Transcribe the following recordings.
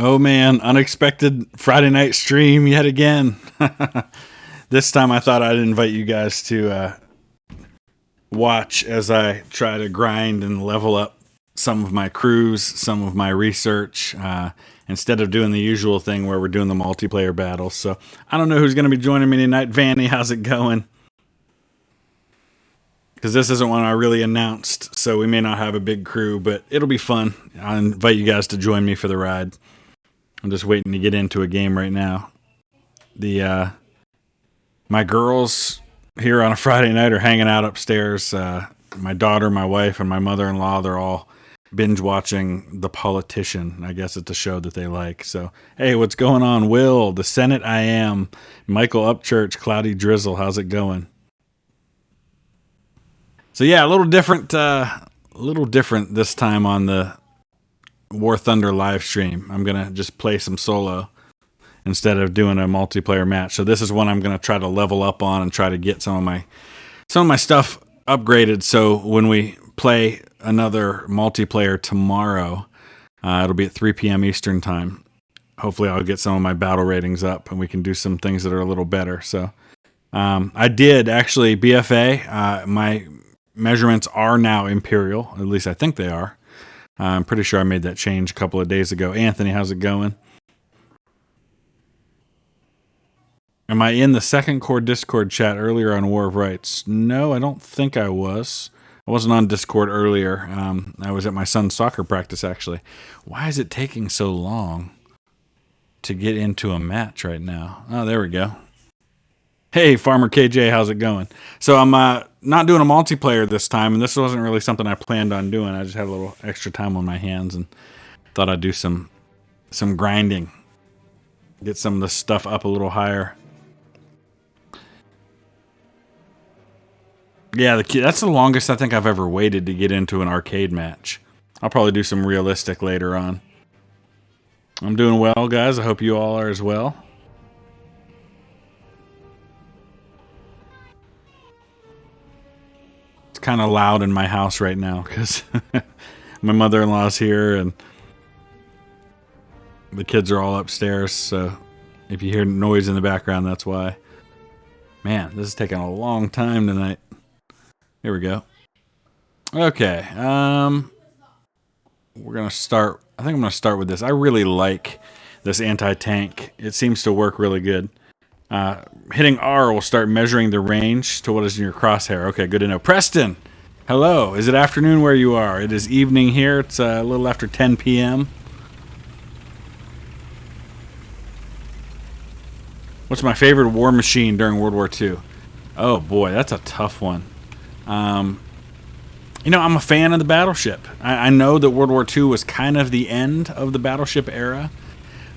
Oh man, unexpected Friday night stream yet again. This time I thought I'd invite you guys to watch as I try to grind and level up some of my crews, some of my research, instead of doing the usual thing where we're doing the multiplayer battles. So I don't know who's going to be joining me tonight. Vanny, how's it going? Because this isn't one I really announced, so we may not have a big crew, but it'll be fun. I'll invite you guys to join me for the ride. I'm just waiting to get into a game right now. My girls here on a Friday night are hanging out upstairs. My daughter, my wife, and my mother-in-law, they're all binge watching The Politician. I guess it's a show that they like. So, hey, what's going on? Will, the Senate I Am, Michael Upchurch, Cloudy Drizzle, how's it going? So yeah, a little different this time on the War Thunder live stream. I'm gonna just play some solo instead of doing a multiplayer match. So this is one I'm gonna try to level up on and try to get some of my stuff upgraded. So when we play another multiplayer tomorrow, it'll be at 3 p.m. Eastern time. Hopefully, I'll get some of my battle ratings up and we can do some things that are a little better. So I did actually BFA. My measurements are now Imperial. At least I think they are. I'm pretty sure I made that change a couple of days ago. Anthony, how's it going? Am I in the Second Corps Discord chat earlier on War of Rights? No, I don't think I was. I wasn't on Discord earlier. I was at my son's soccer practice, actually. Why is it taking so long to get into a match right now? Oh, there we go. Hey, Farmer KJ, how's it going? So I'm not doing a multiplayer this time, and this wasn't really something I planned on doing. I just had a little extra time on my hands and thought I'd do some grinding. Get some of the stuff up a little higher. Yeah, that's the longest I think I've ever waited to get into an arcade match. I'll probably do some realistic later on. I'm doing well, guys. I hope you all are as well. It's kind of loud in my house right now because my mother-in-law's here and the kids are all upstairs. So if you hear noise in the background, that's why. Man, this is taking a long time tonight. Here we go. Okay, we're gonna start. I think I'm gonna start with this. I really like this anti-tank. It seems to work really good. Hitting R will start measuring the range to what is in your crosshair. Okay, good to know. Preston, hello. Is it afternoon where you are? It is evening here. It's a little after 10 p.m. What's my favorite war machine during World War II? Oh boy, that's a tough one. You know, I'm a fan of the battleship. I know that World War II was kind of the end of the battleship era,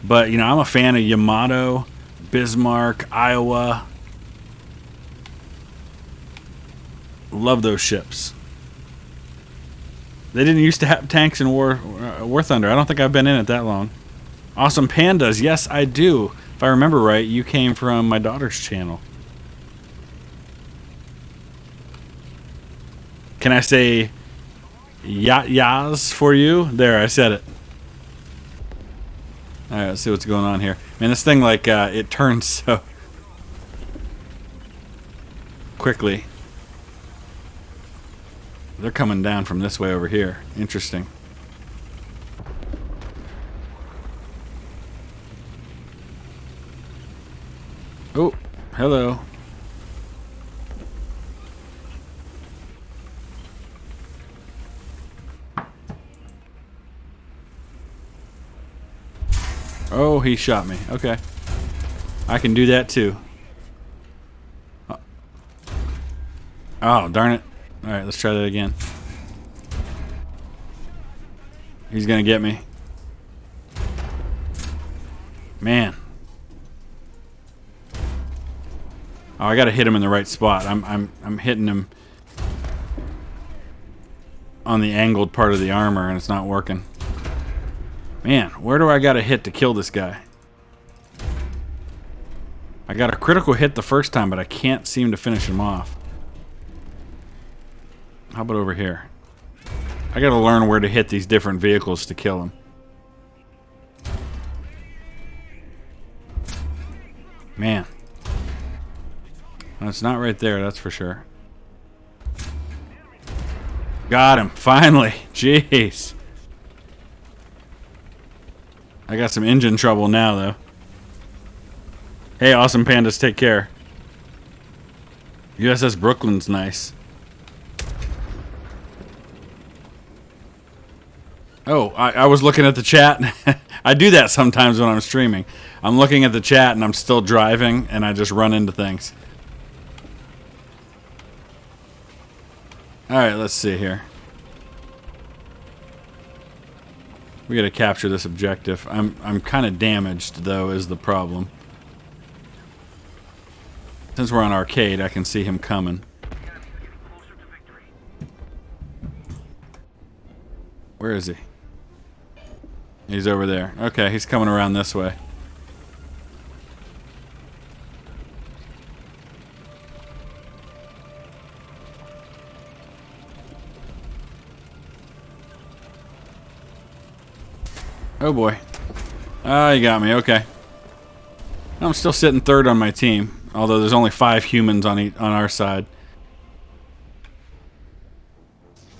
but you know, I'm a fan of Yamato, Bismarck, Iowa. Love those ships. They didn't used to have tanks in War Thunder. I don't think I've been in it that long. Awesome Pandas. Yes, I do. If I remember right, you came from my daughter's channel. Can I say yas for you? There, I said it. Alright, let's see what's going on here. Man, this thing, like, it turns so quickly. They're coming down from this way over here. Interesting. Oh, hello. Oh, he shot me. Okay. I can do that too. Oh, darn it. Alright, let's try that again. He's gonna get me. Man. Oh, I gotta hit him in the right spot. I'm hitting him on the angled part of the armor and it's not working. Man, where do I gotta hit to kill this guy? I got a critical hit the first time, but I can't seem to finish him off. How about over here? I gotta learn where to hit these different vehicles to kill him. Man. Well, it's not right there, that's for sure. Got him, finally. Jeez. I got some engine trouble now, though. Hey, awesome pandas, take care. USS Brooklyn's nice. Oh, I was looking at the chat. I do that sometimes when I'm streaming. I'm looking at the chat and I'm still driving and I just run into things. Alright, let's see here. We gotta capture this objective. I'm kind of damaged, though, is the problem. Since we're on arcade, I can see him coming. Where is he? He's over there. Okay, he's coming around this way. Oh boy. Ah, you got me. Okay. I'm still sitting third on my team, although there's only 5 humans on our side.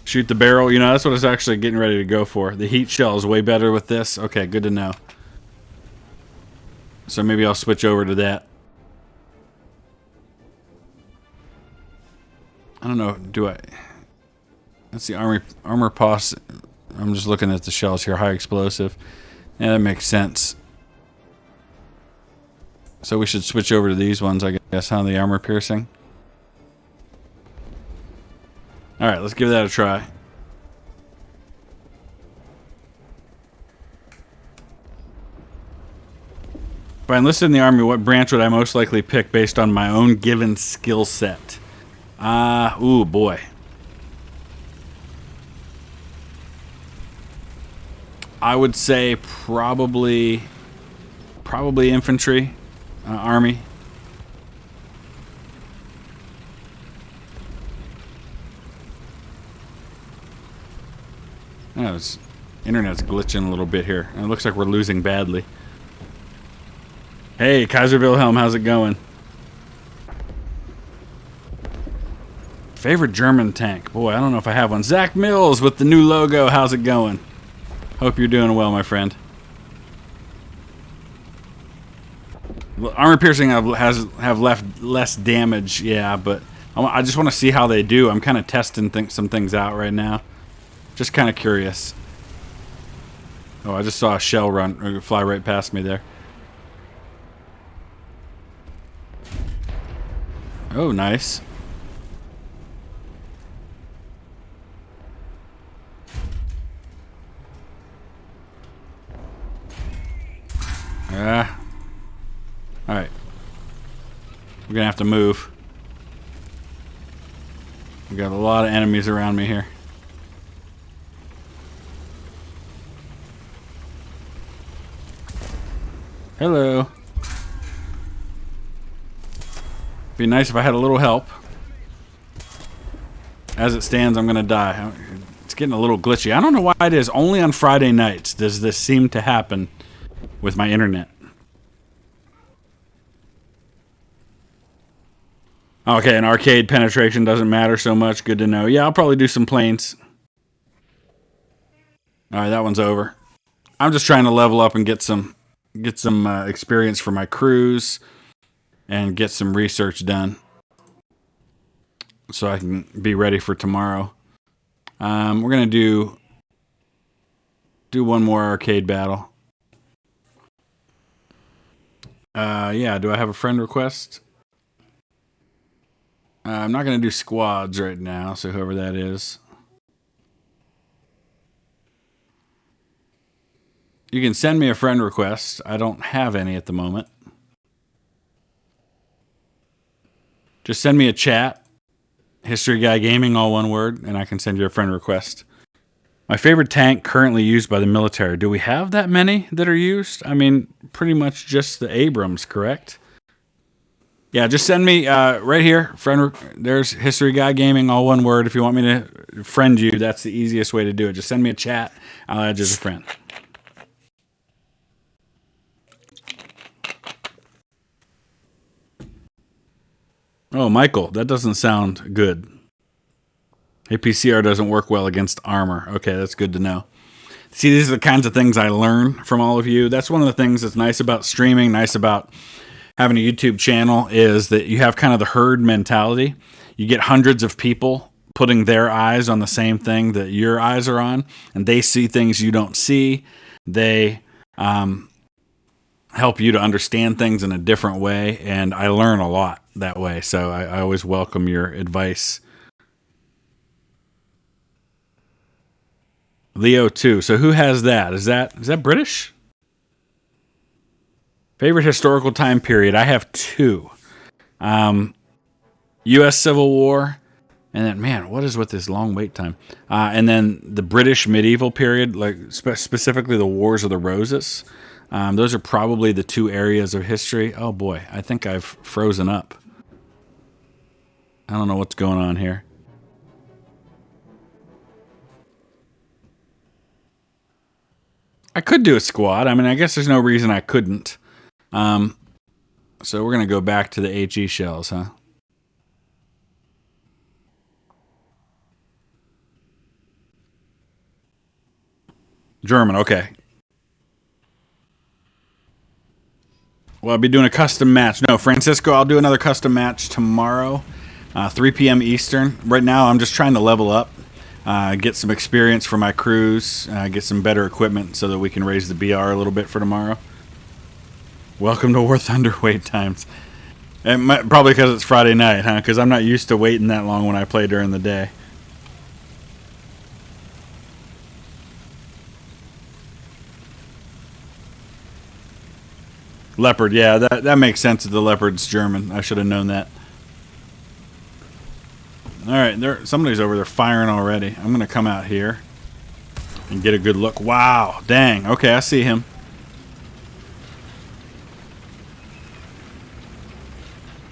Shoot the barrel. You know, that's what it's actually getting ready to go for. The heat shell is way better with this. Okay, good to know. So maybe I'll switch over to that. I don't know. Do I? That's the armor pos. I'm just looking at the shells here. High explosive. Yeah, that makes sense. So we should switch over to these ones, I guess, huh? The armor piercing. Alright, let's give that a try. If I enlisted in the army, what branch would I most likely pick based on my own given skill set? Ooh, boy. I would say probably infantry, army. Oh, this internet's glitching a little bit here. It looks like we're losing badly. Hey, Kaiser Wilhelm, how's it going? Favorite German tank? Boy, I don't know if I have one. Zach Mills with the new logo. How's it going? Hope you're doing well, my friend. Armor piercing have left less damage, yeah, but I just want to see how they do. I'm kind of testing some things out right now. Just kind of curious. Oh, I just saw a shell fly right past me there. Oh, nice. Alright. We're gonna have to move. We got a lot of enemies around me here. Hello. Be nice if I had a little help. As it stands, I'm gonna die. It's getting a little glitchy. I don't know why it is. Only on Friday nights does this seem to happen with my internet. Okay, and arcade penetration doesn't matter so much. Good to know. Yeah, I'll probably do some planes. Alright, that one's over. I'm just trying to level up and get some experience for my cruise and get some research done so I can be ready for tomorrow. We're gonna do one more arcade battle. Yeah, do I have a friend request? I'm not gonna do squads right now, so whoever that is. You can send me a friend request. I don't have any at the moment. Just send me a chat. History Guy Gaming, all one word, and I can send you a friend request. My favorite tank currently used by the military. Do we have that many that are used? I mean, pretty much just the Abrams, correct? Yeah, just send me right here. There's History Guy Gaming, all one word. If you want me to friend you, that's the easiest way to do it. Just send me a chat. I'll add you as a friend. Oh, Michael, that doesn't sound good. APCR doesn't work well against armor. Okay, that's good to know. See, these are the kinds of things I learn from all of you. That's one of the things that's nice about streaming, nice about having a YouTube channel, is that you have kind of the herd mentality. You get hundreds of people putting their eyes on the same thing that your eyes are on, and they see things you don't see. They help you to understand things in a different way, and I learn a lot that way. So I always welcome your advice. Leo 2. So who has that? Is that British? Favorite historical time period? I have two. U.S. Civil War, and then, man, what is with this long wait time? And then the British medieval period, like specifically the Wars of the Roses. Those are probably the two areas of history. Oh boy, I think I've frozen up. I don't know what's going on here. I could do a squad. I mean, I guess there's no reason I couldn't. So we're going to go back to the HE shells, huh? German, okay. Well, I'll be doing a custom match. No, Francisco, I'll do another custom match tomorrow, 3 p.m. Eastern. Right now, I'm just trying to level up, get some experience for my crews, get some better equipment so that we can raise the BR a little bit for tomorrow. Welcome to War Thunder wait times. Probably because it's Friday night, huh? Because I'm not used to waiting that long when I play during the day. Leopard, yeah, that makes sense that the Leopard's German. I should have known that. Alright, somebody's over there firing already. I'm going to come out here and get a good look. Wow, dang. Okay, I see him.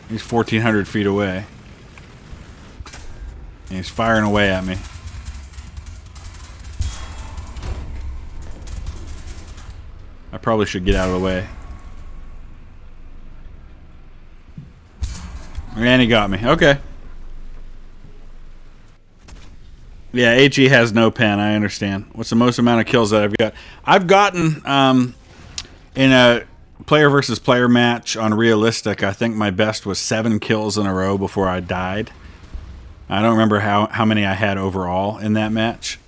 He's 1,400 feet away. And he's firing away at me. I probably should get out of the way. And he got me. Okay. Yeah, HE has no pen. I understand. What's the most amount of kills that I've got? I've gotten, in a player versus player match on Realistic, I think my best was 7 kills in a row before I died. I don't remember how many I had overall in that match.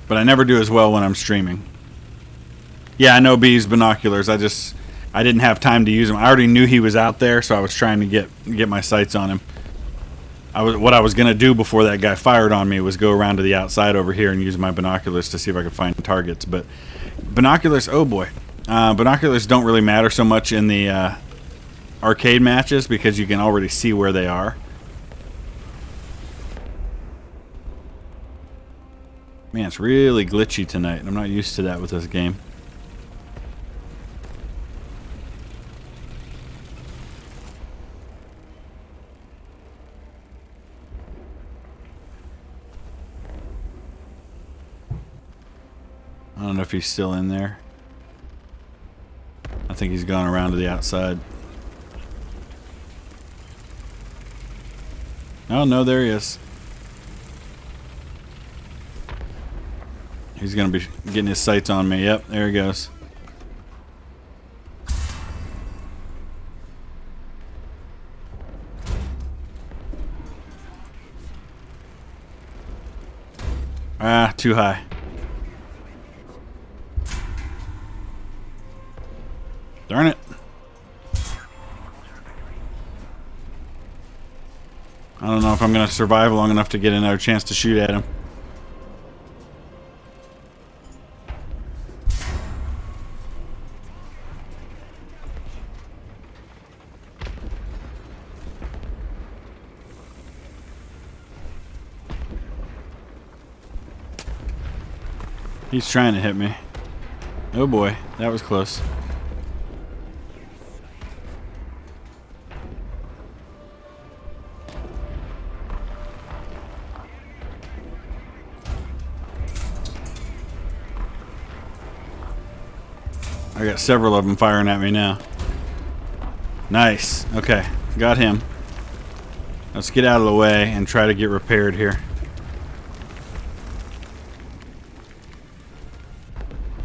But I never do as well when I'm streaming. Yeah, I know B's binoculars. I didn't have time to use them. I already knew he was out there, so I was trying to get my sights on him. What I was gonna do before that guy fired on me was go around to the outside over here and use my binoculars to see if I could find targets. But binoculars, oh boy, binoculars don't really matter so much in the arcade matches because you can already see where they are. Man, it's really glitchy tonight. I'm not used to that with this game. I don't know if he's still in there. I think he's gone around to the outside. Oh, no, there he is. He's going to be getting his sights on me. Yep, there he goes. Ah, too high. Darn it. I don't know if I'm going to survive long enough to get another chance to shoot at him. He's trying to hit me. Oh boy, that was close. I got several of them firing at me now. Nice. Okay, got him. Let's get out of the way and try to get repaired here.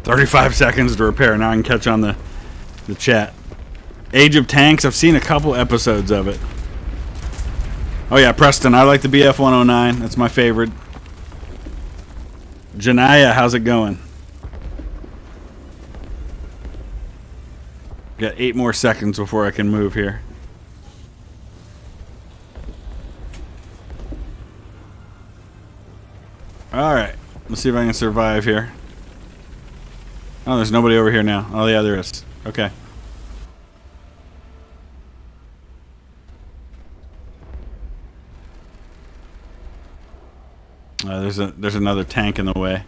35 seconds to repair. Now I can catch on the chat. Age of Tanks. I've seen a couple episodes of it. Oh yeah, Preston. I like the BF-109. That's my favorite. Janaya, how's it going? Got 8 more seconds before I can move here. Alright. Let's see if I can survive here. Oh, there's nobody over here now. Oh yeah, there is. Okay. There's another tank in the way.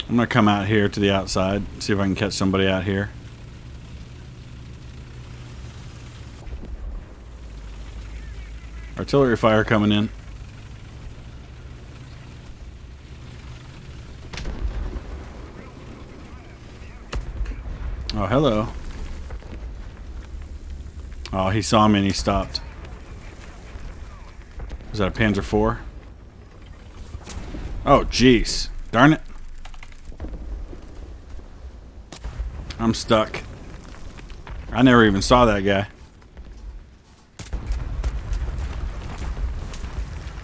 I'm gonna come out here to the outside, see if I can catch somebody out here. Artillery fire coming in. Oh, hello. Oh, he saw me and he stopped. Was that a Panzer IV? Oh, jeez. Darn it. I'm stuck. I never even saw that guy.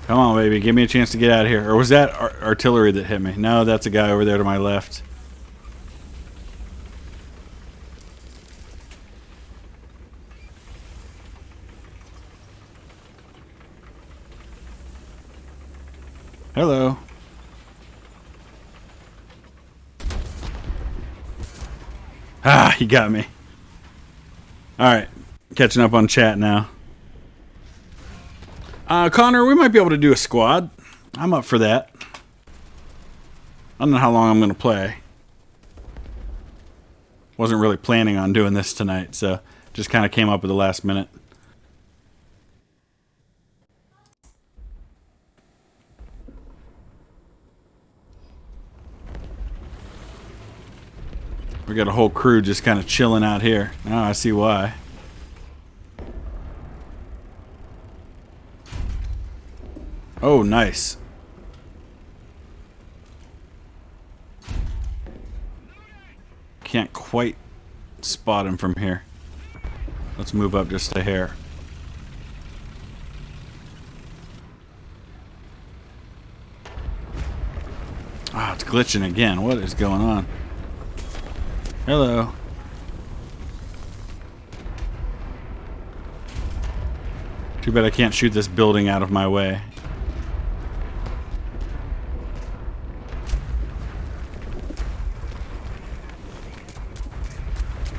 Come on, baby. Give me a chance to get out of here. Or was that artillery that hit me? No, that's a guy over there to my left. Hello. Ah, he got me. Alright. Catching up on chat now. Connor, we might be able to do a squad. I'm up for that. I don't know how long I'm going to play. Wasn't really planning on doing this tonight, so just kind of came up at the last minute. We got a whole crew just kind of chilling out here. Oh, I see why. Oh, nice. Can't quite spot him from here. Let's move up just a hair. Ah, it's glitching again. What is going on? Hello. Too bad I can't shoot this building out of my way.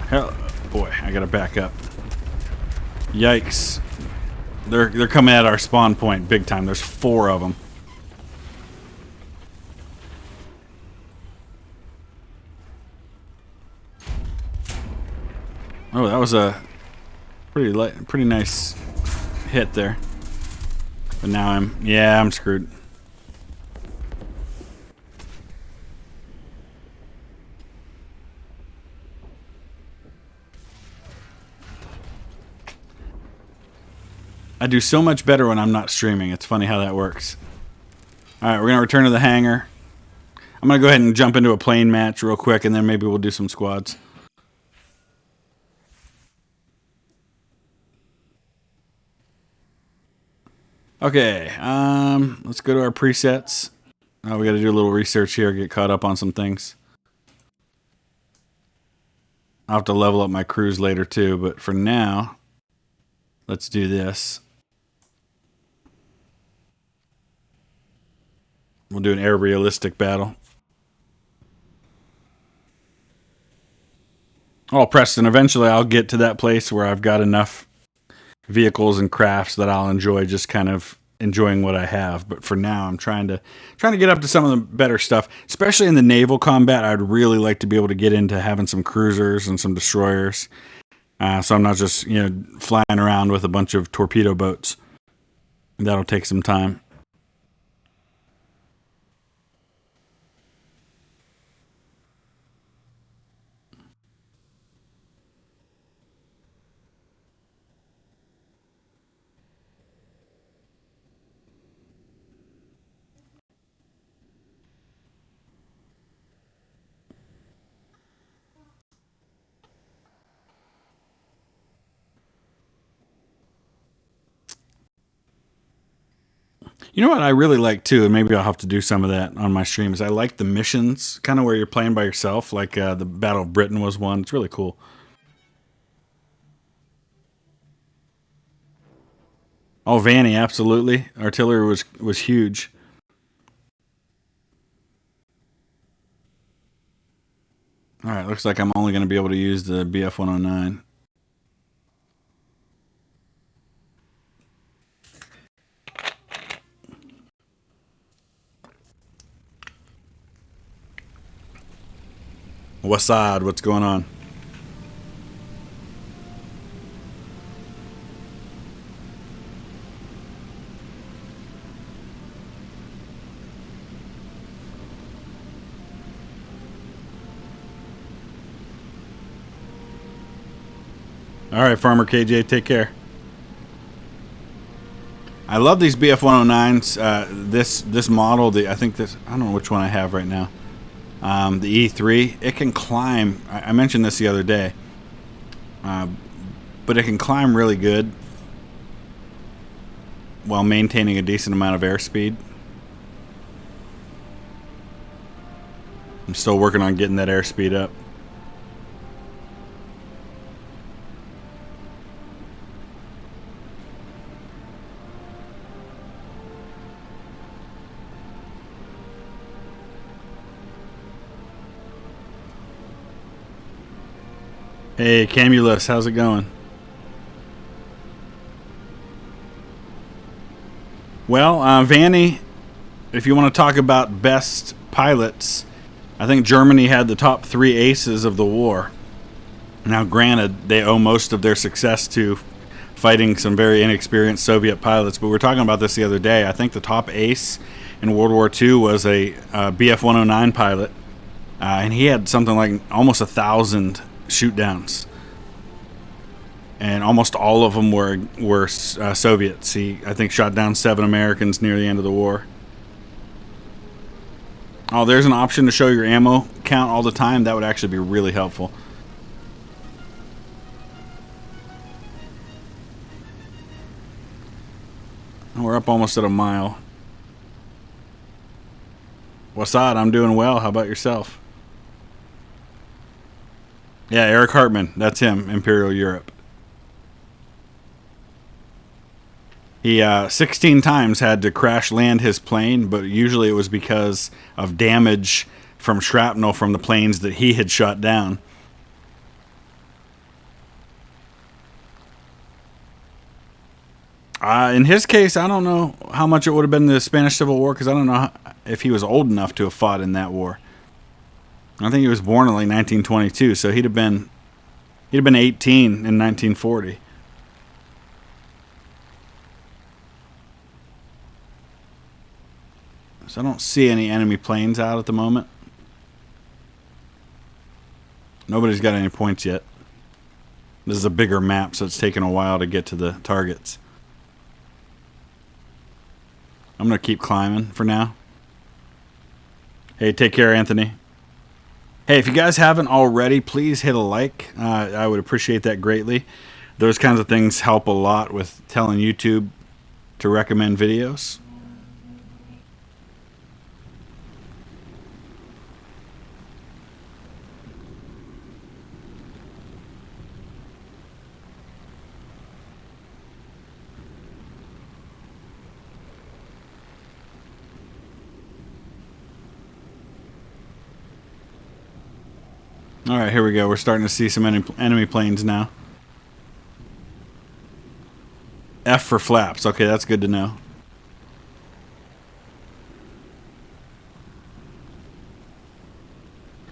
Hell, boy, I gotta back up. Yikes. They're coming at our spawn point big time. There's 4 of them. Oh, that was a pretty nice hit there. But now I'm screwed. I do so much better when I'm not streaming. It's funny how that works. Alright, we're going to return to the hangar. I'm going to go ahead and jump into a plane match real quick, and then maybe we'll do some squads. Okay, let's go to our presets. Oh, we got to do a little research here, get caught up on some things. I'll have to level up my crews later too, but for now, let's do this. We'll do an air realistic battle. Oh, Preston, eventually I'll get to that place where I've got enough vehicles and crafts that I'll enjoy just kind of enjoying what I have. But for now, I'm trying to get up to some of the better stuff, especially in the naval combat. I'd really like to be able to get into having some cruisers and some destroyers. So I'm not just, flying around with a bunch of torpedo boats. That'll take some time. You know what I really like too, and maybe I'll have to do some of that on my streams. I like the missions, kind of where you're playing by yourself, like the Battle of Britain was one. It's really cool. Oh, Vanny, absolutely. Artillery was huge. All right, looks like I'm only going to be able to use the BF 109. Wasad, what's going on? All right, Farmer KJ, take care. I love these BF 109s. This model, I think this, I don't know which one I have right now. The E3, it can climb. I mentioned this the other day, but it can climb really good while maintaining a decent amount of airspeed. I'm still working on getting that airspeed up. Hey, Camulus, how's it going? Well, Vanny, if you want to talk about best pilots, I think Germany had the top 3 aces of the war. Now, granted, they owe most of their success to fighting some very inexperienced Soviet pilots, but we were talking about this the other day. I think the top ace in World War II was a BF 109 pilot, and he had something like almost 1,000 shoot downs, and almost all of them were Soviets. He, I think, shot down 7 Americans near the end of the war. Oh, there's an option to show your ammo count all the time. That would actually be really helpful. We're up almost at a mile. Wasad, I'm doing well. How about yourself? Yeah, Eric Hartman. That's him, Imperial Europe. He 16 times had to crash land his plane, but usually it was because of damage from shrapnel from the planes that he had shot down. In his case, I don't know how much it would have been the Spanish Civil War, because I don't know if he was old enough to have fought in that war. I think he was born in like 1922, so he'd have been 18 in 1940. So I don't see any enemy planes out at the moment. Nobody's got any points yet. This is a bigger map, so it's taking a while to get to the targets. I'm going to keep climbing for now. Hey, take care, Anthony. Hey, if you guys haven't already, please hit a like. I would appreciate that greatly. Those kinds of things help a lot with telling YouTube to recommend videos. All right, here we go. We're starting to see some enemy planes now. F for flaps. Okay, that's good to know.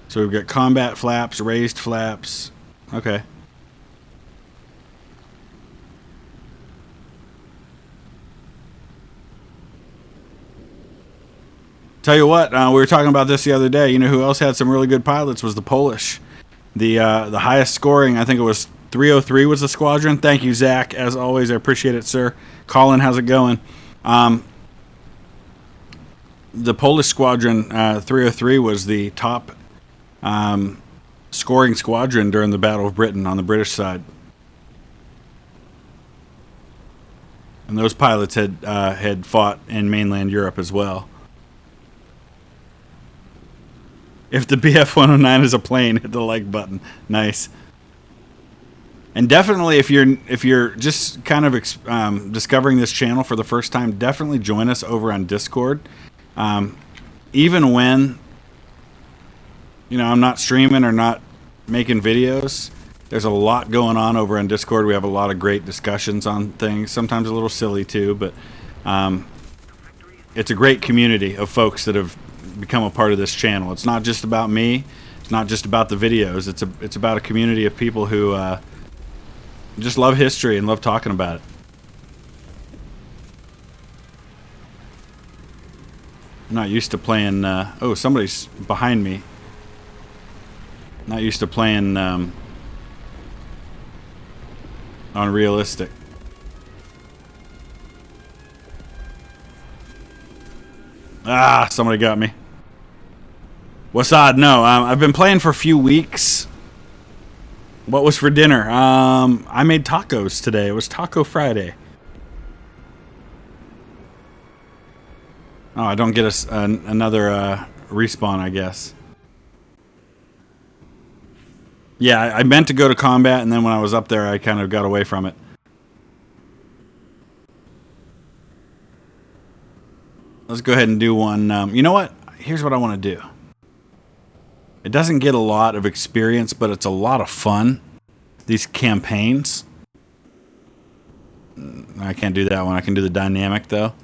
So we've got combat flaps, raised flaps. Okay. Tell you what, we were talking about this the other day. You know who else had some really good pilots was the Polish. The highest scoring, I think it was 303 was the squadron. Thank you, Zach. As always, I appreciate it, sir. Colin, how's it going? The Polish squadron, 303, was the top scoring squadron during the Battle of Britain on the British side. And those pilots had fought in mainland Europe as well. If the BF-109 is a plane, hit the like button. Nice. And definitely, if you're just kind of discovering this channel for the first time, definitely join us over on Discord. Even when I'm not streaming or not making videos, there's a lot going on over on Discord. We have a lot of great discussions on things. Sometimes a little silly too, but it's a great community of folks that have become a part of this channel. It's not just about me. It's not just about the videos. It's about a community of people who just love history and love talking about it. I'm not used to playing... oh, somebody's behind me. Not used to playing unrealistic. Ah, somebody got me. What's odd? No, I've been playing for a few weeks. What was for dinner? I made tacos today. It was Taco Friday. Oh, I don't get another respawn, I guess. Yeah, I meant to go to combat, and then when I was up there, I kind of got away from it. Let's go ahead and do one. You know what? Here's what I want to do. It doesn't get a lot of experience, but it's a lot of fun. These campaigns. I can't do that one. I can do the dynamic, though.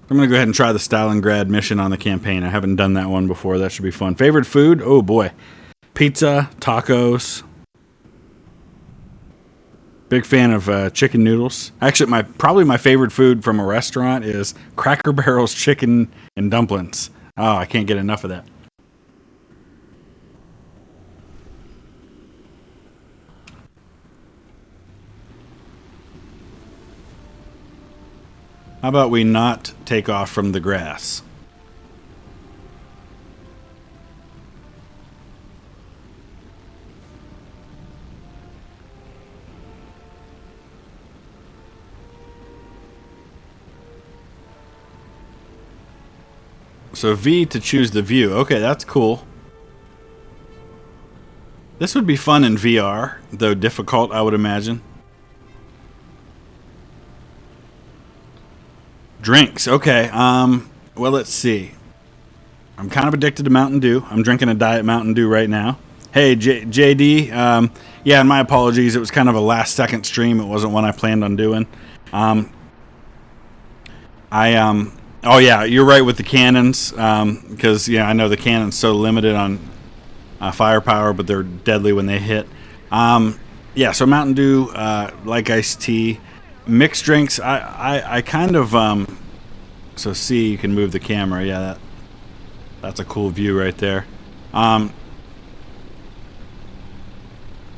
I'm going to go ahead and try the Stalingrad mission on the campaign. I haven't done that one before. That should be fun. Favorite food? Oh, boy. Pizza, tacos. Big fan of chicken noodles. Actually, probably my favorite food from a restaurant is Cracker Barrel's chicken and dumplings. Oh, I can't get enough of that. How about we not take off from the grass? So V to choose the view. Okay, that's cool. This would be fun in VR, though difficult, I would imagine. Drinks, okay. Well, let's see. I'm kind of addicted to Mountain Dew. I'm drinking a Diet Mountain Dew right now. Hey, JD. Yeah, and my apologies. It was kind of a last-second stream. It wasn't one I planned on doing. Oh yeah, you're right with the cannons. Because I know the cannon's so limited on firepower, but they're deadly when they hit. Yeah, so Mountain Dew, like iced tea. Mixed drinks, I kind of, so see, you can move the camera, yeah, that's a cool view right there.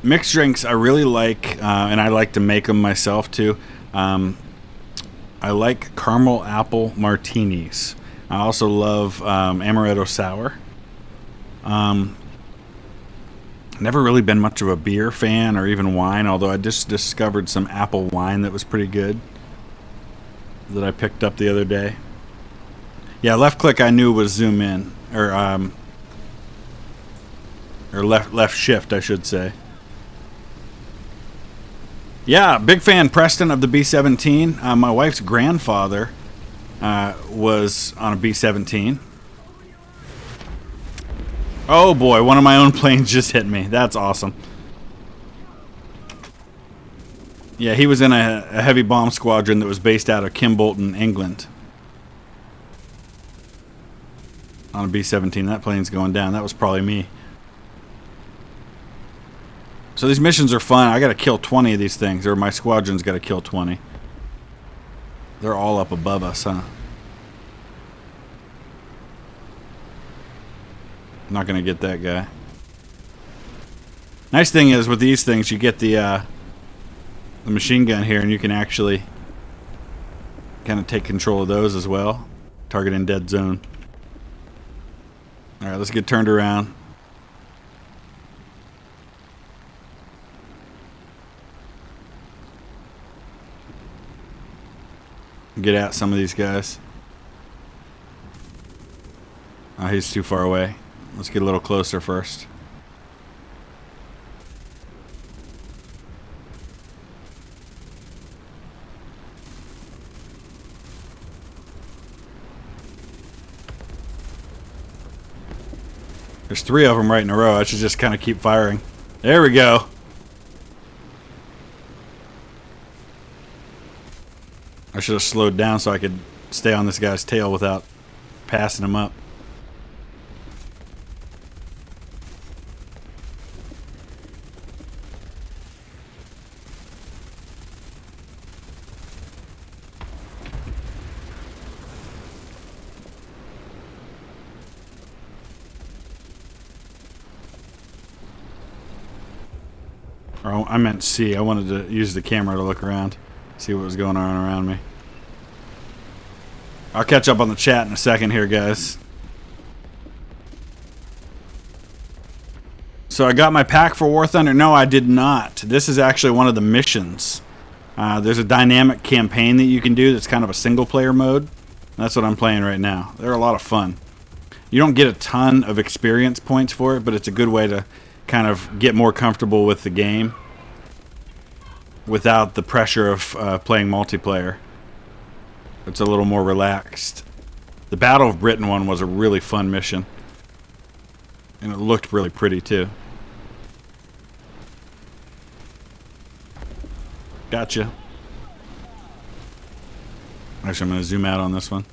Mixed drinks I really like, and I like to make them myself too. I like caramel apple martinis. I also love amaretto sour. Never really been much of a beer fan or even wine, although I just discovered some apple wine that was pretty good that I picked up the other day. Yeah, left click I knew was zoom in, or left shift I should say. Yeah, big fan, Preston, of the B-17. My wife's grandfather was on a B-17. Oh boy, one of my own planes just hit me. That's awesome. Yeah, he was in a heavy bomb squadron that was based out of Kimbolton, England. On a B-17. That plane's going down. That was probably me. So these missions are fun. I got to kill 20 of these things, or my squadron's got to kill 20. They're all up above us, huh? Not going to get that guy. Nice thing is with these things, you get the machine gun here, and you can actually kind of take control of those as well. Target in dead zone. Alright, let's get turned around. Get at some of these guys. Oh, he's too far away. Let's get a little closer first. There's 3 of them right in a row. I should just kind of keep firing. There we go. I should have slowed down so I could stay on this guy's tail without passing him up. Or I meant C. I wanted to use the camera to look around, see what was going on around me. I'll catch up on the chat in a second here, guys. So I got my pack for War Thunder? No, I did not. This is actually one of the missions. There's a dynamic campaign that you can do that's kind of a single-player mode. That's what I'm playing right now. They're a lot of fun. You don't get a ton of experience points for it, but it's a good way to kind of get more comfortable with the game without the pressure of playing multiplayer. It's a little more relaxed. The Battle of Britain one was a really fun mission, and it looked really pretty too. Gotcha. Actually, I'm going to zoom out on this one.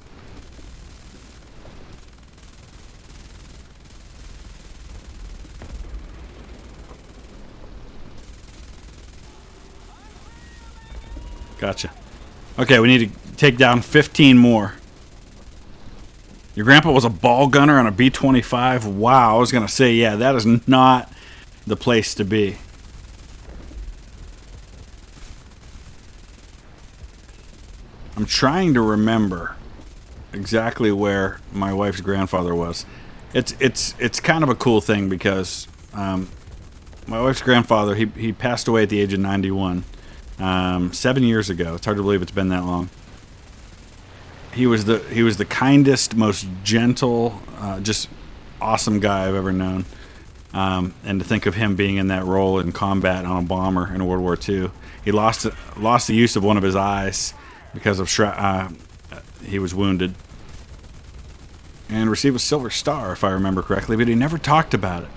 Gotcha. Okay, we need to take down 15 more. Your grandpa was a ball gunner on a B-25? Wow, I was going to say, yeah, that is not the place to be. I'm trying to remember exactly where my wife's grandfather was. It's kind of a cool thing because my wife's grandfather, he passed away at the age of 91. 7 years ago. It's hard to believe it's been that long. He was the kindest, most gentle, just awesome guy I've ever known. And to think of him being in that role in combat on a bomber in World War II, he lost the use of one of his eyes because of he was wounded, and received a Silver Star, if I remember correctly. But he never talked about it.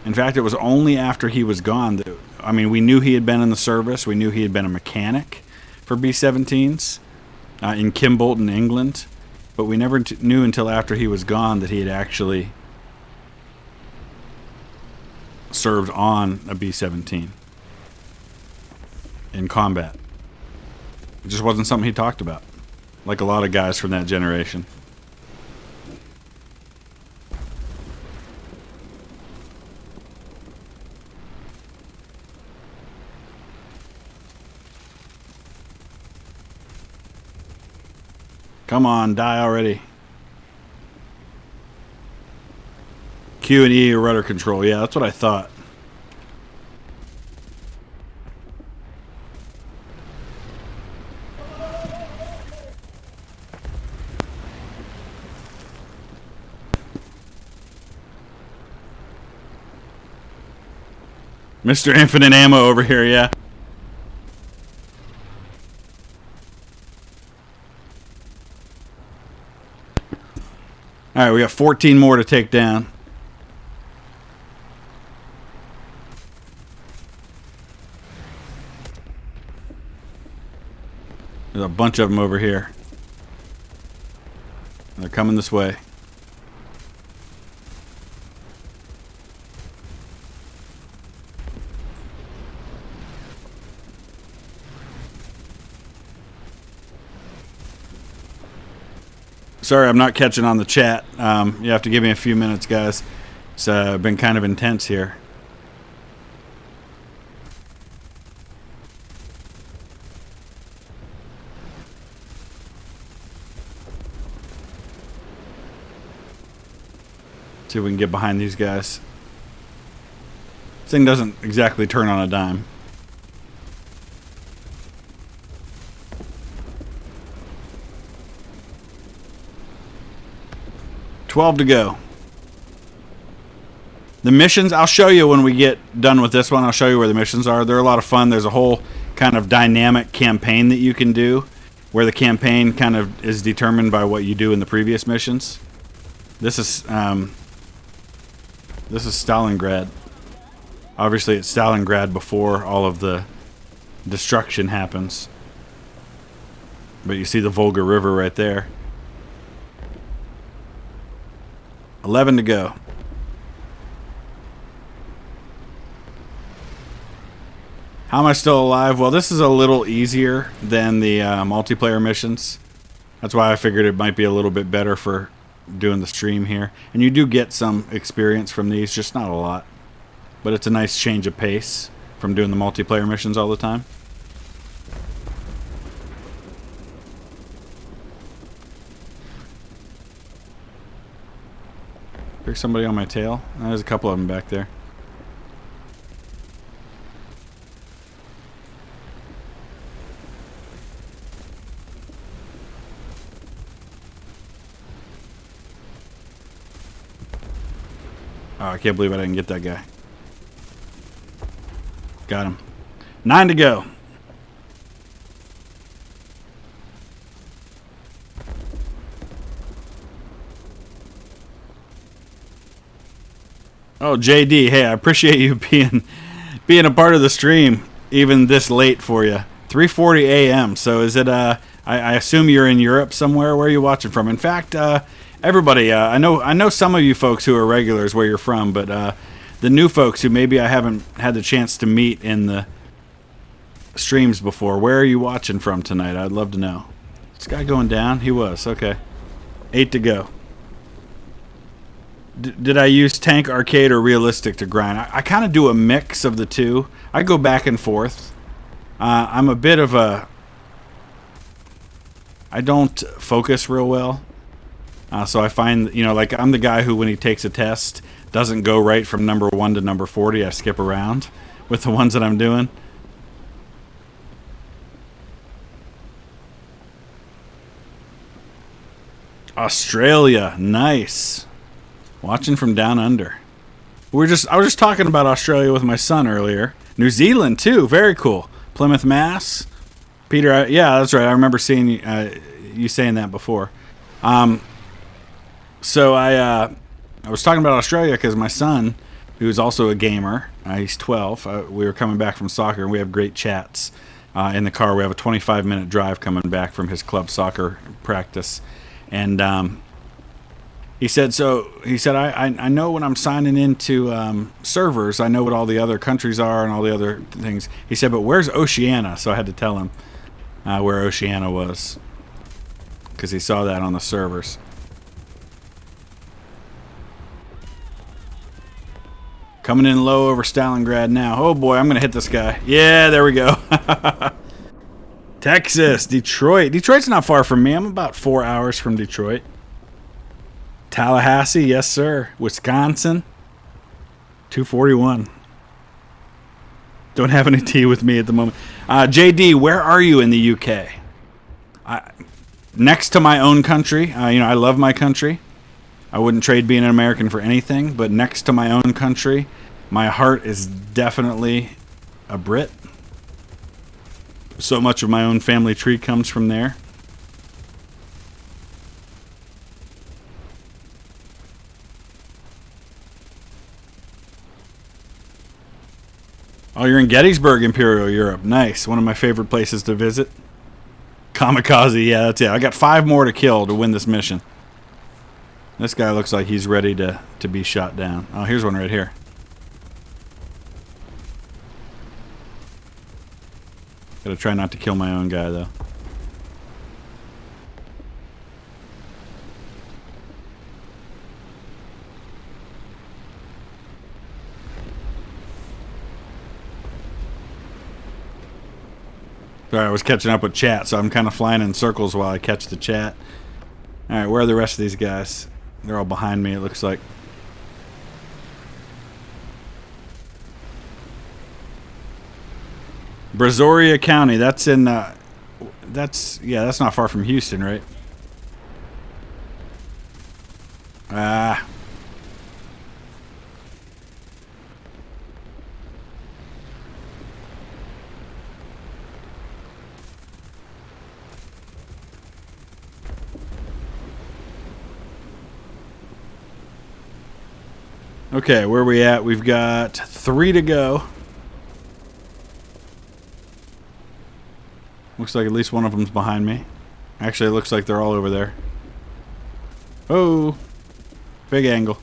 In fact, it was only after he was gone that, I mean, we knew he had been in the service. We knew he had been a mechanic for B-17s in Kimbolton, England. But we never knew until after he was gone that he had actually served on a B-17 in combat. It just wasn't something he talked about, like a lot of guys from that generation. Come on, die already. Q and E are rudder control. Yeah, that's what I thought. Mr. Infinite Ammo over here, yeah. Alright, we got 14 more to take down. There's a bunch of them over here. They're coming this way. Sorry, I'm not catching on the chat. You have to give me a few minutes, guys. It's been kind of intense here. See if we can get behind these guys. This thing doesn't exactly turn on a dime. $12 to go. The missions, I'll show you when we get done with this one. I'll show you where the missions are. They're a lot of fun. There's a whole kind of dynamic campaign that you can do, where the campaign kind of is determined by what you do in the previous missions. This is Stalingrad. Obviously, it's Stalingrad before all of the destruction happens. But you see the Volga River right there. 11 to go. How am I still alive? Well, this is a little easier than the multiplayer missions. That's why I figured it might be a little bit better for doing the stream here. And you do get some experience from these, just not a lot. But it's a nice change of pace from doing the multiplayer missions all the time. There's somebody on my tail. There's a couple of them back there. Oh, I can't believe I didn't get that guy. Got him. 9 to go. Oh, JD, hey, I appreciate you being a part of the stream, even this late for you. 3:40 a.m. So is it? I assume you're in Europe somewhere. Where are you watching from? In fact, everybody, I know some of you folks who are regulars where you're from, but the new folks who maybe I haven't had the chance to meet in the streams before, where are you watching from tonight? I'd love to know. This guy going down? He was. Okay. 8 to go. Did I use tank, arcade, or realistic to grind? I kind of do a mix of the two. I go back and forth. I'm a bit of a... I don't focus real well. So I find, you know, like I'm the guy who, when he takes a test, doesn't go right from number 1 to number 40. I skip around with the ones that I'm doing. Australia, nice. Watching from down under. I was just talking about Australia with my son earlier. New Zealand too, very cool. Plymouth, Mass. Peter, yeah, that's right. I remember seeing you saying that before. So I was talking about Australia because my son, who's also a gamer, he's 12. We were coming back from soccer, and we have great chats in the car. We have a 25-minute drive coming back from his club soccer practice, and he said, I know when I'm signing into servers, I know what all the other countries are and all the other things. He said, but where's Oceania? So I had to tell him where Oceania was, because he saw that on the servers. Coming in low over Stalingrad now. Oh boy, I'm going to hit this guy. Yeah, there we go. Texas, Detroit. Detroit's not far from me. I'm about 4 hours from Detroit. Tallahassee, yes sir. Wisconsin, 241. Don't have any tea with me at the moment. JD, where are you in the UK? Next to my own country. I love my country. I wouldn't trade being an American for anything, but next to my own country, my heart is definitely a Brit. So much of my own family tree comes from there. Oh, you're in Gettysburg, Imperial Europe. Nice. One of my favorite places to visit. Kamikaze, yeah, that's it. I got 5 more to kill to win this mission. This guy looks like he's ready to be shot down. Oh, here's one right here. Gotta try not to kill my own guy, though. Sorry, I was catching up with chat, so I'm kind of flying in circles while I catch the chat. Alright, where are the rest of these guys? They're all behind me, it looks like. Brazoria County, that's in, that's not far from Houston, right? Ah. Okay, where are we at? We've got 3 to go. Looks like at least one of them's behind me. Actually, it looks like they're all over there. Oh, big angle.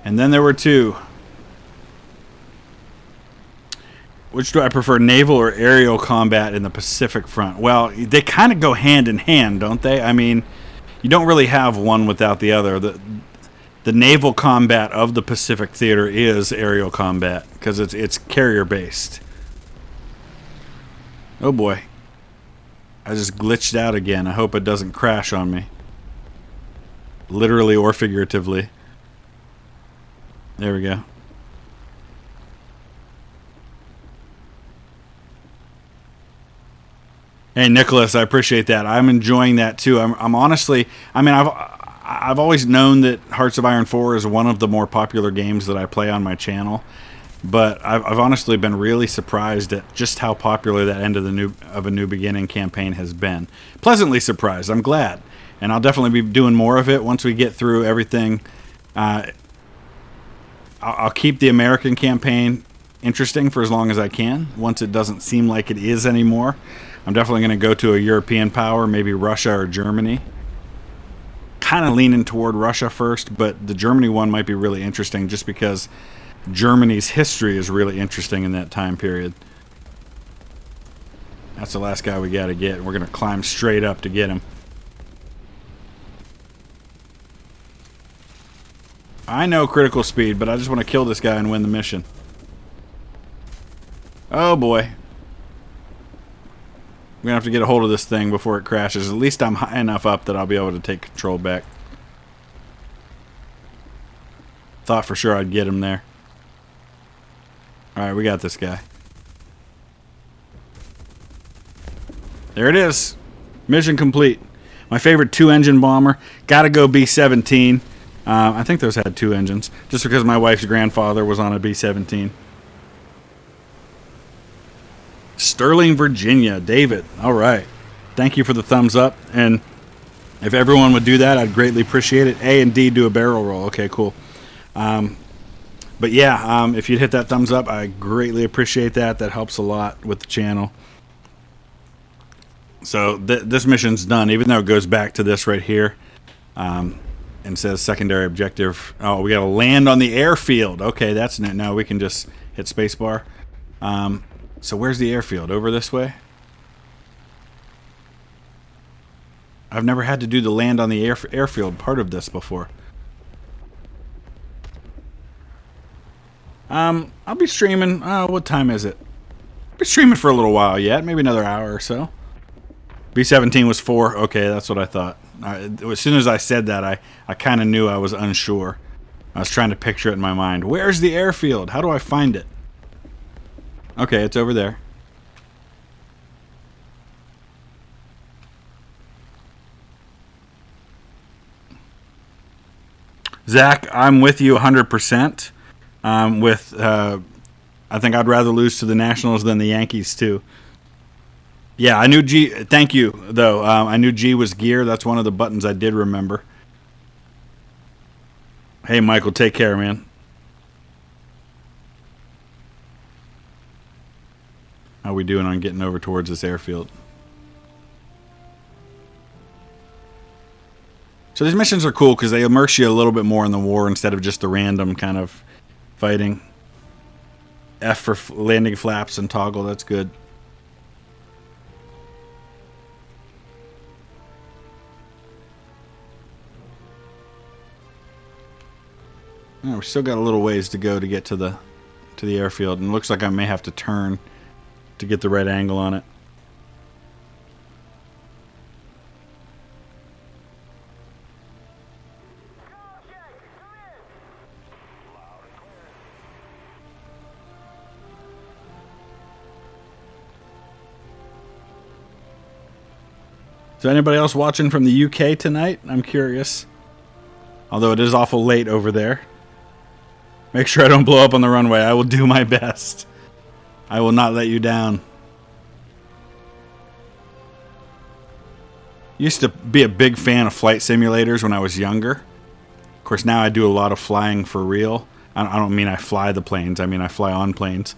And then there were 2. Which do I prefer, naval or aerial combat in the Pacific Front? Well, they kind of go hand in hand, don't they? I mean, you don't really have one without the other. The naval combat of the Pacific Theater is aerial combat because it's carrier based. Oh boy, I just glitched out again. I hope it doesn't crash on me, literally or figuratively. There we go. Hey Nicholas, I appreciate that. I'm enjoying that too. I'm honestly, I mean, I've always known that Hearts of Iron 4 is one of the more popular games that I play on my channel, but I've honestly been really surprised at just how popular that End of a New Beginning campaign has been. Pleasantly surprised. I'm glad, and I'll definitely be doing more of it once we get through everything. I'll keep the American campaign interesting for as long as I can. Once it doesn't seem like it is anymore, I'm definitely going to go to a European power, maybe Russia or Germany. Kind of leaning toward Russia first, but the Germany one might be really interesting just because Germany's history is really interesting in that time period. That's the last guy we got to get, and we're going to climb straight up to get him. I know critical speed, but I just want to kill this guy and win the mission. Oh boy. I'm going to have to get a hold of this thing before it crashes. At least I'm high enough up that I'll be able to take control back. Thought for sure I'd get him there. Alright, we got this guy. There it is. Mission complete. My favorite 2-engine bomber. Gotta go B-17. I think those had 2 engines. Just because my wife's grandfather was on a B-17. Sterling, Virginia. David. All right. Thank you for the thumbs up. And if everyone would do that, I'd greatly appreciate it. A and D do a barrel roll. Okay, cool. But yeah, if you'd hit that thumbs up, I greatly appreciate that. That helps a lot with the channel. So this mission's done, even though it goes back to this right here. And says secondary objective. Oh, we got to land on the airfield. Okay, that's it. Now we can just hit spacebar. So where's the airfield? Over this way? I've never had to do the land on the airfield part of this before. I'll be streaming. What time is it? I'll be streaming for a little while yet. Maybe another hour or so. B-17 was 4. Okay, that's what I thought. As soon as I said that, I kind of knew I was unsure. I was trying to picture it in my mind. Where's the airfield? How do I find it? Okay, it's over there. Zach, I'm with you 100%. I think I'd rather lose to the Nationals than the Yankees too. Yeah, I knew G. Thank you, though. I knew G was gear. That's one of the buttons I did remember. Hey, Michael, take care, man. How we doing on getting over towards this airfield? So these missions are cool because they immerse you a little bit more in the war instead of just the random kind of fighting. F for landing flaps and toggle, that's good. Oh, we still got a little ways to go to get to the airfield, and it looks like I may have to turn to get the right angle on it. Is there anybody else watching from the UK tonight? I'm curious. Although it is awful late over there. Make sure I don't blow up on the runway. I will do my best. I will not let you down. Used to be a big fan of flight simulators when I was younger. Of course, now I do a lot of flying for real. I don't mean I fly the planes. I mean I fly on planes.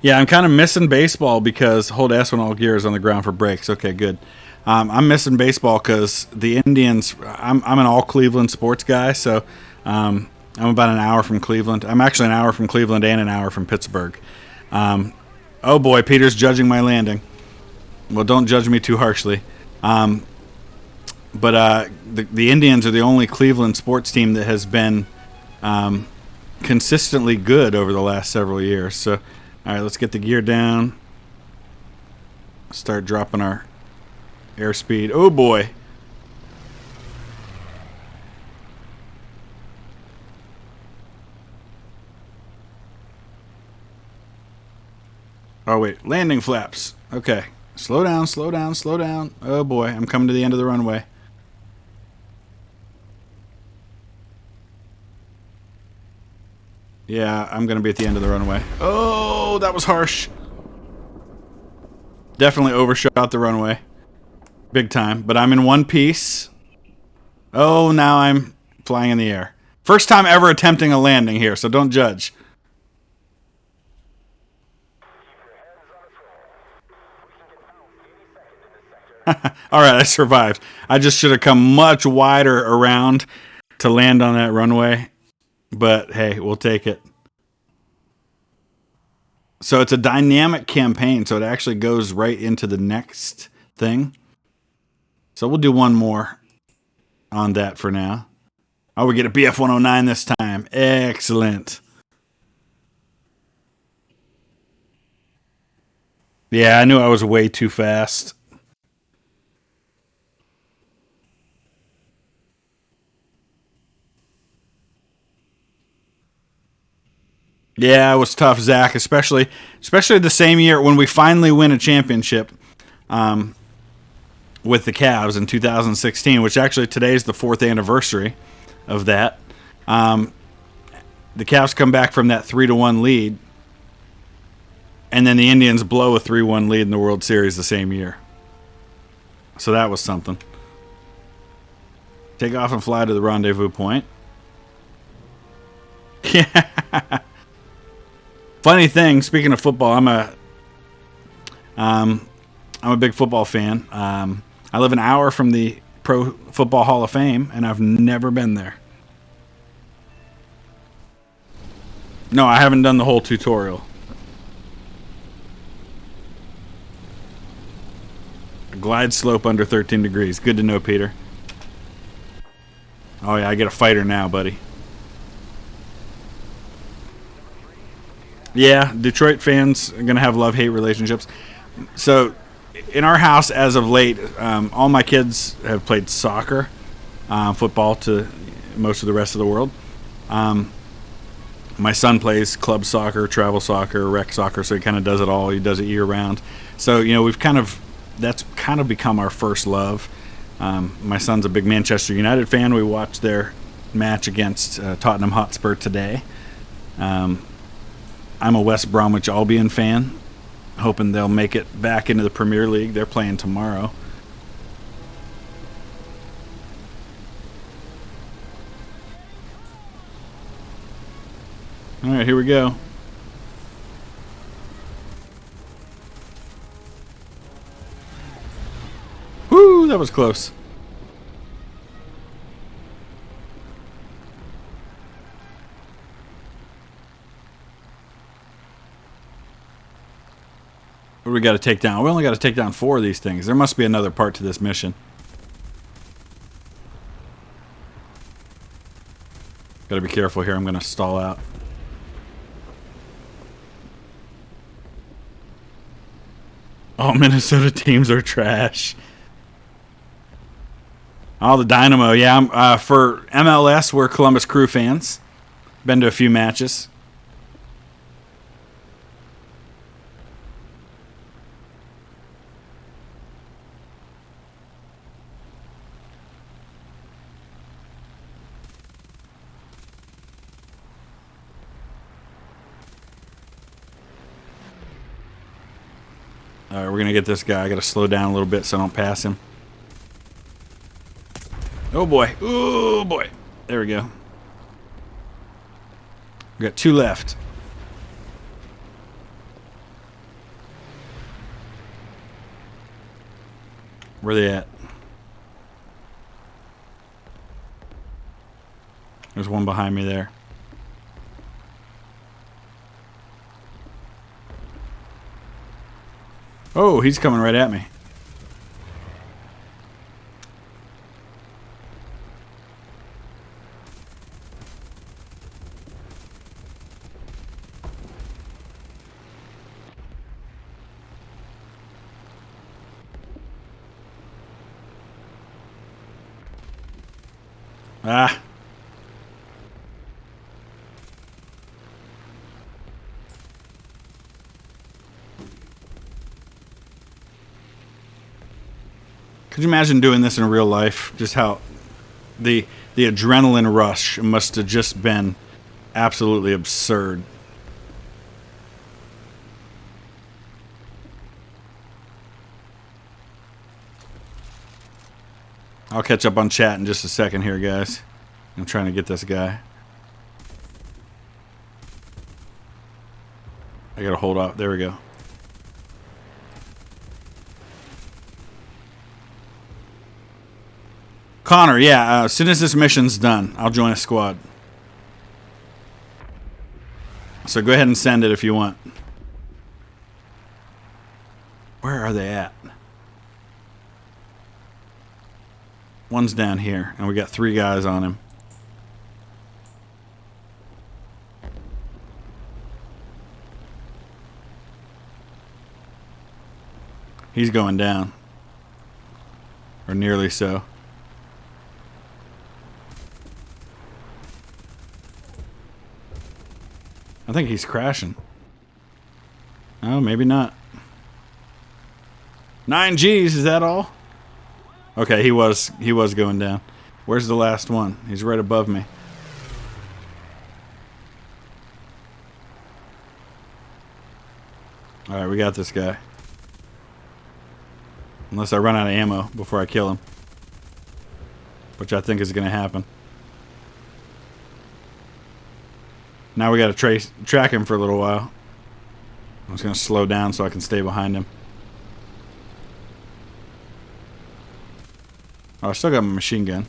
Yeah, I'm kind of missing baseball because hold S when all gears on the ground for brakes. Okay, good. I'm missing baseball because the Indians. I'm an all Cleveland sports guy, so I'm about an hour from Cleveland. I'm actually an hour from Cleveland and an hour from Pittsburgh. Oh boy, Peter's judging my landing. Well, don't judge me too harshly. But the Indians are the only Cleveland sports team that has been consistently good over the last several years. So. All right, let's get the gear down. Start dropping our airspeed. Oh boy. Oh wait, landing flaps. Okay. Slow down, slow down, slow down. Oh boy, I'm coming to the end of the runway. Yeah, I'm going to be at the end of the runway. Oh, that was harsh. Definitely overshot the runway. Big time. But I'm in one piece. Oh, now I'm flying in the air. First time ever attempting a landing here, so don't judge. Alright, I survived. I just should have come much wider around to land on that runway. But hey, we'll take it. So it's a dynamic campaign, so it actually goes right into the next thing. So we'll do one more on that for now. Oh, we get a BF 109 this time. Excellent. Yeah, I knew I was way too fast. Yeah, it was tough, Zach. Especially the same year when we finally win a championship with the Cavs in 2016, which actually today's the 4th anniversary of that. The Cavs come back from that 3-1 lead, and then the Indians blow a 3-1 lead in the World Series the same year. So that was something. Take off and fly to the rendezvous point. Yeah. Funny thing, speaking of football, I'm a big football fan. I live an hour from the Pro Football Hall of Fame, and I've never been there. No, I haven't done the whole tutorial. A glide slope under 13 degrees. Good to know, Peter. Oh yeah, I get a fighter now, buddy. Yeah, Detroit fans are going to have love-hate relationships. So, in our house, as of late, all my kids have played soccer, football to most of the rest of the world. My son plays club soccer, travel soccer, rec soccer, so he kind of does it all. He does it year-round. So, that's kind of become our first love. My son's a big Manchester United fan. We watched their match against Tottenham Hotspur today. I'm a West Bromwich Albion fan, hoping they'll make it back into the Premier League. They're playing tomorrow. All right, here we go. Woo, that was close. What do we got to take down? We only got to take down 4 of these things. There must be another part to this mission. Got to be careful here. I'm going to stall out. Oh, Minnesota teams are trash. Oh, the Dynamo. Yeah, for MLS, we're Columbus Crew fans. Been to a few matches. Alright, we're going to get this guy. I got to slow down a little bit so I don't pass him. Oh boy. Oh boy. There we go. We got 2 left. Where are they at? There's one behind me there. Oh, he's coming right at me. Ah. Could you imagine doing this in real life? Just how the adrenaline rush must have just been absolutely absurd. I'll catch up on chat in just a second here, guys. I'm trying to get this guy. I gotta hold off. There we go. Connor, yeah, as soon as this mission's done, I'll join a squad. So go ahead and send it if you want. Where are they at? One's down here, and we got 3 guys on him. He's going down. Or nearly so. I think he's crashing. Oh, maybe not. 9 G's, is that all? Okay, he was going down. Where's the last one? He's right above me. Alright, we got this guy. Unless I run out of ammo before I kill him. Which I think is going to happen. Now we got to track him for a little while. I'm just going to slow down so I can stay behind him. Oh, I still got my machine gun.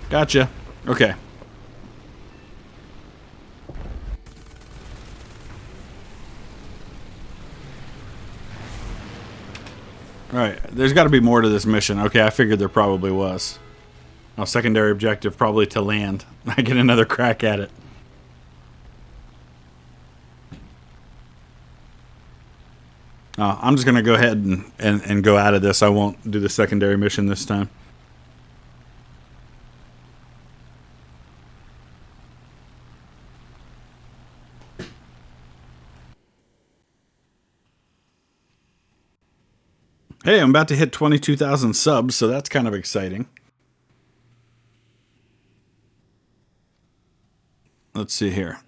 Gotcha. Okay. Alright, there's got to be more to this mission. Okay, I figured there probably was. Oh, secondary objective probably to land. I get another crack at it. I'm just going to go ahead and go out of this. I won't do the secondary mission this time. Hey, I'm about to hit 22,000 subs, so that's kind of exciting. Let's see here.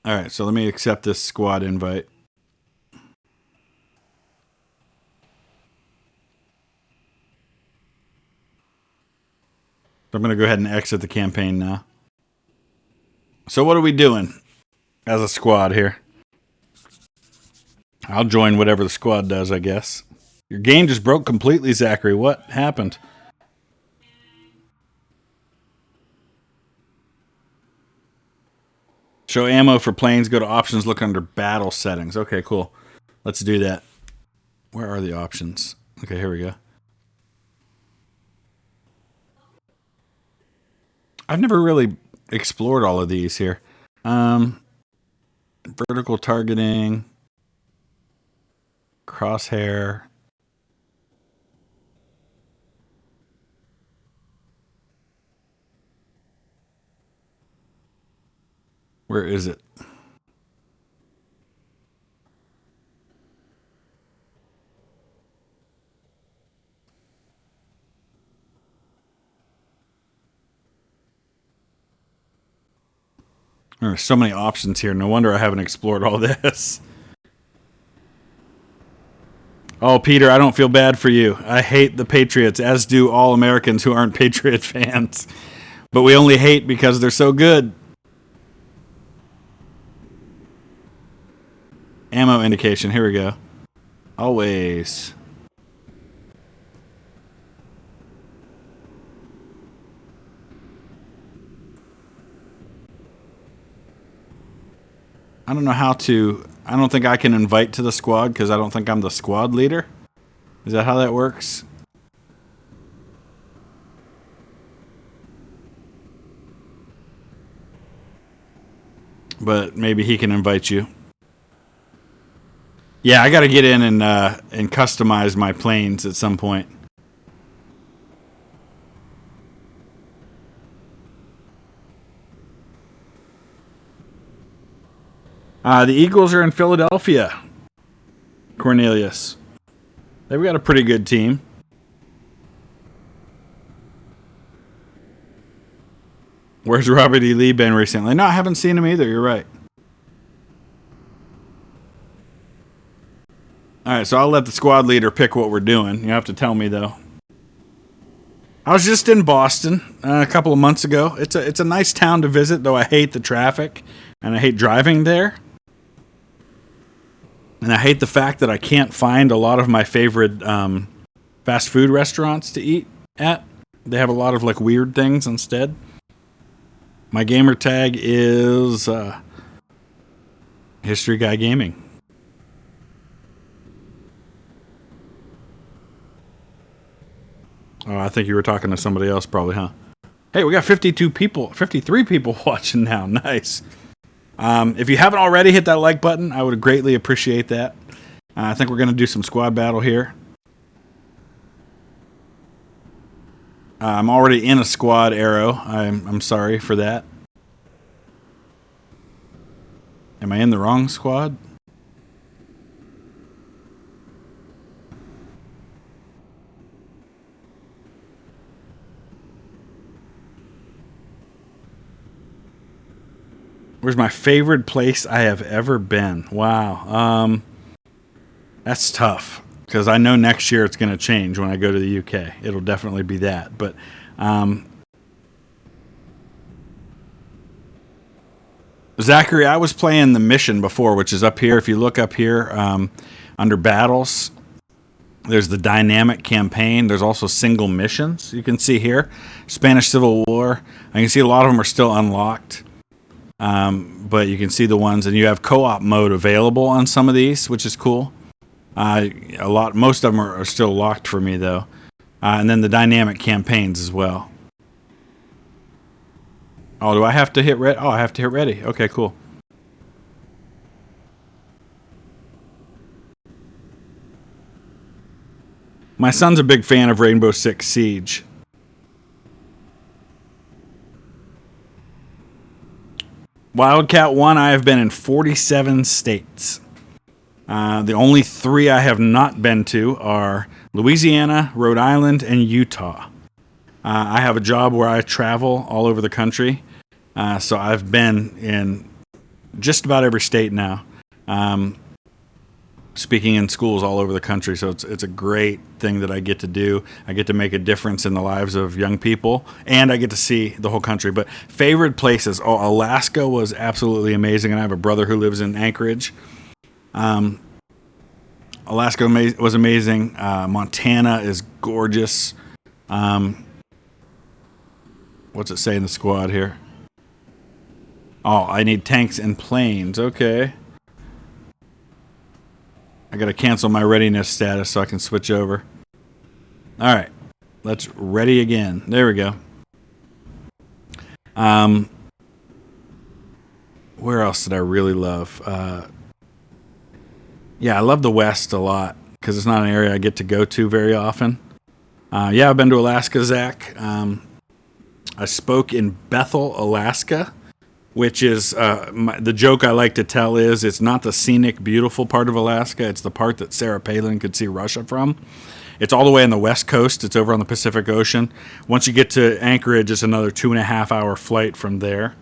Alright, so let me accept this squad invite. I'm going to go ahead and exit the campaign now. So what are we doing as a squad here? I'll join whatever the squad does, I guess. Your game just broke completely, Zachary. What happened? Show ammo for planes. Go to options. Look under battle settings. Okay, cool. Let's do that. Where are the options? Okay, here we go. I've never really explored all of these here. Vertical targeting, crosshair. Where is it? There's so many options here. No wonder I haven't explored all this. Oh, Peter, I don't feel bad for you. I hate the Patriots, as do all Americans who aren't Patriot fans. But we only hate because they're so good. Ammo indication. Here we go. Always. I don't know how to... I don't think I can invite to the squad because I don't think I'm the squad leader. Is that how that works? But maybe he can invite you. Yeah, I got to get in and customize my planes at some point. The Eagles are in Philadelphia. Cornelius. They've got a pretty good team. Where's Robert E. Lee been recently? No, I haven't seen him either. You're right. All right, so I'll let the squad leader pick what we're doing. You have to tell me, though. I was just in Boston a couple of months ago. It's a nice town to visit, though I hate the traffic and I hate driving there. And I hate the fact that I can't find a lot of my favorite fast food restaurants to eat at. They have a lot of like weird things instead. My gamer tag is History Guy Gaming. Oh, I think you were talking to somebody else probably, huh? Hey, we got 53 people watching now. Nice. If you haven't already hit that like button, I would greatly appreciate that. I think we're going to do some squad battle here. I'm already in a squad arrow. I'm sorry for that. Am I in the wrong squad? Where's my favorite place I have ever been? Wow. That's tough because I know next year it's going to change when I go to the UK. It'll definitely be that. But Zachary, I was playing the mission before, which is up here. If you look up here under battles, there's the dynamic campaign. There's also single missions. You can see here, Spanish Civil War. I can see a lot of them are still unlocked. But you can see the ones, and you have co-op mode available on some of these, which is cool. Most of them are still locked for me though. And then the dynamic campaigns as well. Oh, do I have to hit ready? Oh, I have to hit ready. Okay, cool. My son's a big fan of Rainbow Six Siege. Wildcat 1, I have been in 47 states. The only 3 I have not been to are Louisiana, Rhode Island, and Utah. I have a job where I travel all over the country, so I've been in just about every state now, speaking in schools all over the country, so it's a great thing that I get to do. I get to make a difference in the lives of young people, and I get to see the whole country. But favorite places, Alaska was absolutely amazing, and I have a brother who lives in Anchorage. Alaska was amazing. Montana is gorgeous. What's it say in the squad here? Oh, I need tanks and planes. Okay. I gotta cancel my readiness status so I can switch over. Alright. Let's ready again. There we go. Where else did I really love? Yeah, I love the West a lot because it's not an area I get to go to very often. Yeah, I've been to Alaska, Zach. I spoke in Bethel, Alaska, which is the joke I like to tell is it's not the scenic, beautiful part of Alaska. It's the part that Sarah Palin could see Russia from. It's all the way on the west coast. It's over on the Pacific Ocean. Once you get to Anchorage, it's another 2.5-hour flight from there.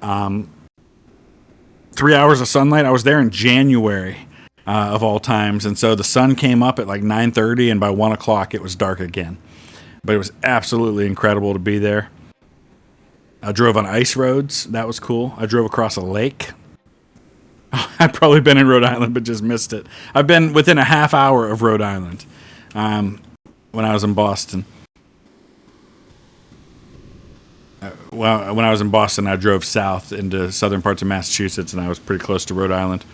3 hours of sunlight. I was there in January of all times, and so the sun came up at like 9:30, and by 1 o'clock it was dark again. But it was absolutely incredible to be there. I drove on ice roads. That was cool. I drove across a lake. I've probably been in Rhode Island, but just missed it. I've been within a half hour of Rhode Island when I was in Boston. Well, when I was in Boston, I drove south into southern parts of Massachusetts, and I was pretty close to Rhode Island.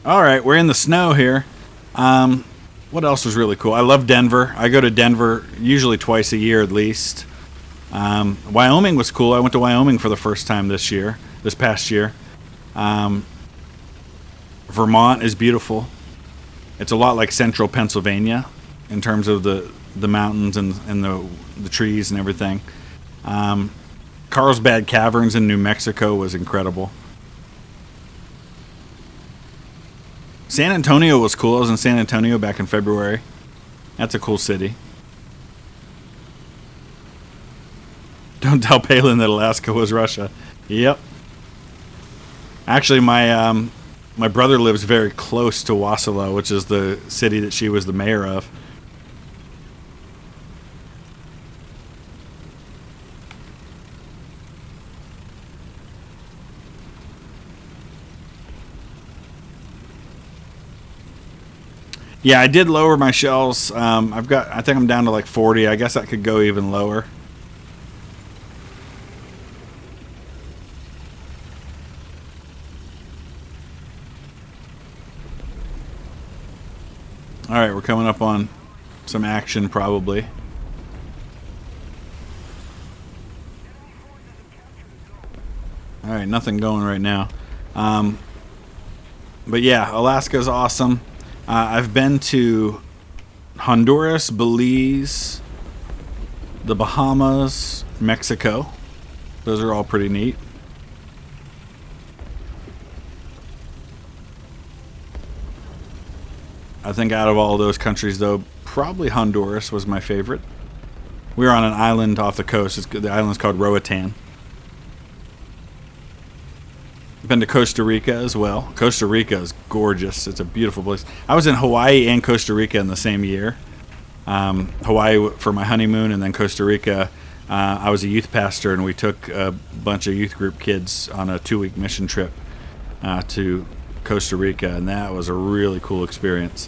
All right, we're in the snow here. What else was really cool? I love Denver. I go to Denver usually twice a year at least. Wyoming was cool. I went to Wyoming for the first time this past year. Vermont is beautiful. It's a lot like central Pennsylvania in terms of the mountains and the trees and everything. Carlsbad Caverns in New Mexico was incredible. San Antonio was cool. I was in San Antonio back in February. That's a cool city. Don't tell Palin that Alaska was Russia. Yep. Actually, my brother lives very close to Wasilla, which is the city that she was the mayor of. Yeah, I did lower my shells. I think I'm down to like 40. I guess I could go even lower. All right, we're coming up on some action probably. All right, nothing going right now. But yeah, Alaska's awesome. I've been to Honduras, Belize, the Bahamas, Mexico. Those are all pretty neat. I think out of all those countries, though, probably Honduras was my favorite. We were on an island off the coast. The island's called Roatan. Been to Costa Rica as well. Costa Rica is gorgeous. It's a beautiful place. I was in Hawaii and Costa Rica in the same year. Hawaii for my honeymoon, and then Costa Rica. I was a youth pastor, and we took a bunch of youth group kids on a 2-week mission trip to Costa Rica, and that was a really cool experience.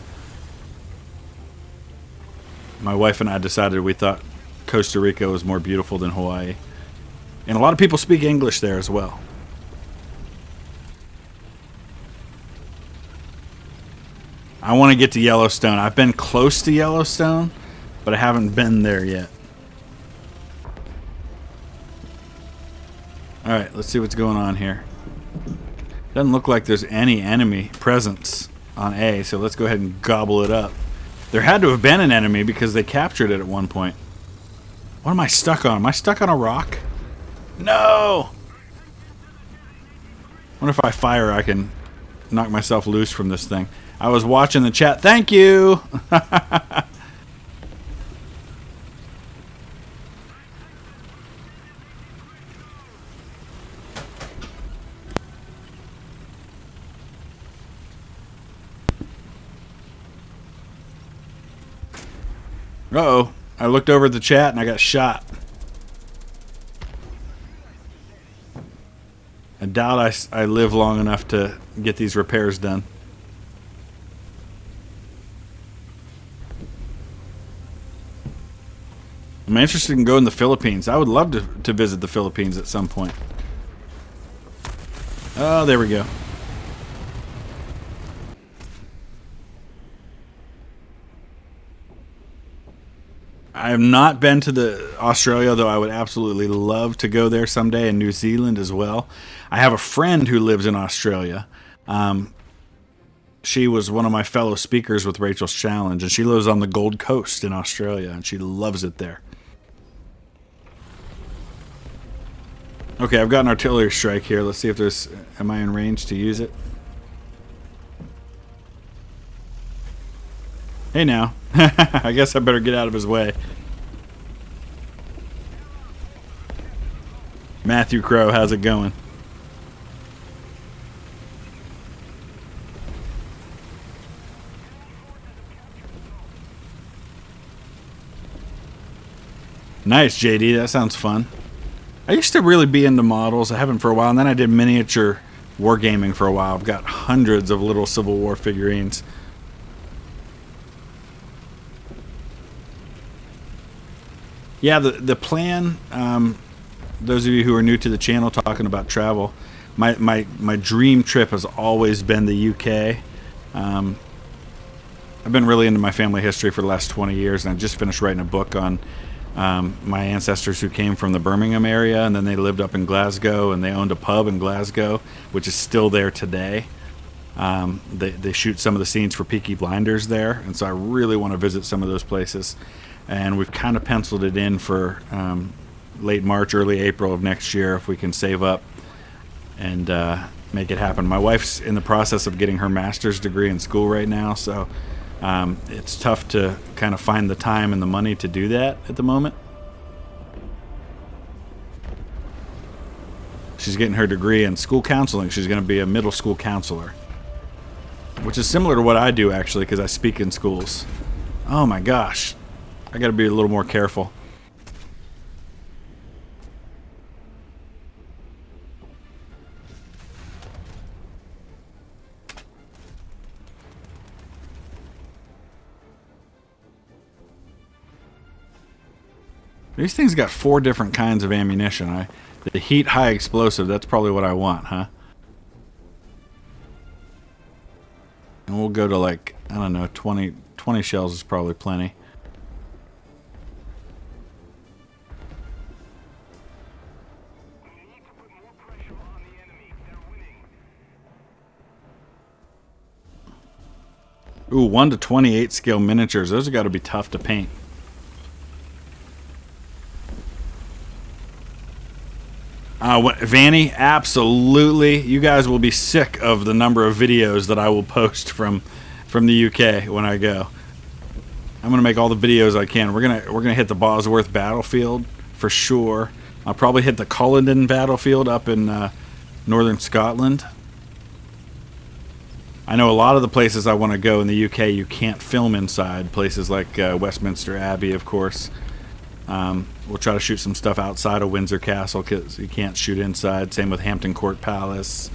My wife and I decided we thought Costa Rica was more beautiful than Hawaii. And a lot of people speak English there as well. I want to get to Yellowstone. I've been close to Yellowstone, but I haven't been there yet. Alright, let's see what's going on here. Doesn't look like there's any enemy presence on A, so let's go ahead and gobble it up. There had to have been an enemy because they captured it at one point. What am I stuck on? Am I stuck on a rock? No! I wonder if I fire I can knock myself loose from this thing. I was watching the chat. Thank you! Uh-oh. I looked over at the chat and I got shot. I doubt I live long enough to get these repairs done. I'm interested in going to the Philippines. I would love to visit the Philippines at some point. Oh, there we go. I have not been to the Australia, though I would absolutely love to go there someday, and New Zealand as well. I have a friend who lives in Australia. She was one of my fellow speakers with Rachel's Challenge, and she lives on the Gold Coast in Australia, and she loves it there. Okay, I've got an artillery strike here. Let's see if there's... Am I in range to use it? Hey now. I guess I better get out of his way. Matthew Crow, how's it going? Nice, JD. That sounds fun. I used to really be into models. I haven't for a while, and then I did miniature wargaming for a while. I've got hundreds of little Civil War figurines. Yeah, the plan, those of you who are new to the channel talking about travel, my dream trip has always been the UK. I've been really into my family history for the last 20 years, and I just finished writing a book on my ancestors who came from the Birmingham area, and then they lived up in Glasgow, and they owned a pub in Glasgow, which is still there today. They shoot some of the scenes for Peaky Blinders there, and so I really want to visit some of those places. And we've kind of penciled it in for late March, early April of next year if we can save up and make it happen. My wife's in the process of getting her master's degree in school right now, so it's tough to kind of find the time and the money to do that at the moment. She's getting her degree in school counseling. She's going to be a middle school counselor, which is similar to what I do actually, because I speak in schools. Oh my gosh. I got to be a little more careful. These things got 4 different kinds of ammunition. The heat high explosive, that's probably what I want, huh? And we'll go to like, I don't know, 20 shells is probably plenty. Ooh, 1 to 28 scale miniatures. Those have got to be tough to paint. Vanny, absolutely. You guys will be sick of the number of videos that I will post from the UK when I go. I'm gonna make all the videos I can. We're gonna hit the Bosworth battlefield for sure. I'll probably hit the Culloden battlefield up in northern Scotland. I know a lot of the places I want to go in the UK you can't film inside. Places like Westminster Abbey, of course. We'll try to shoot some stuff outside of Windsor Castle because you can't shoot inside. Same with Hampton Court Palace.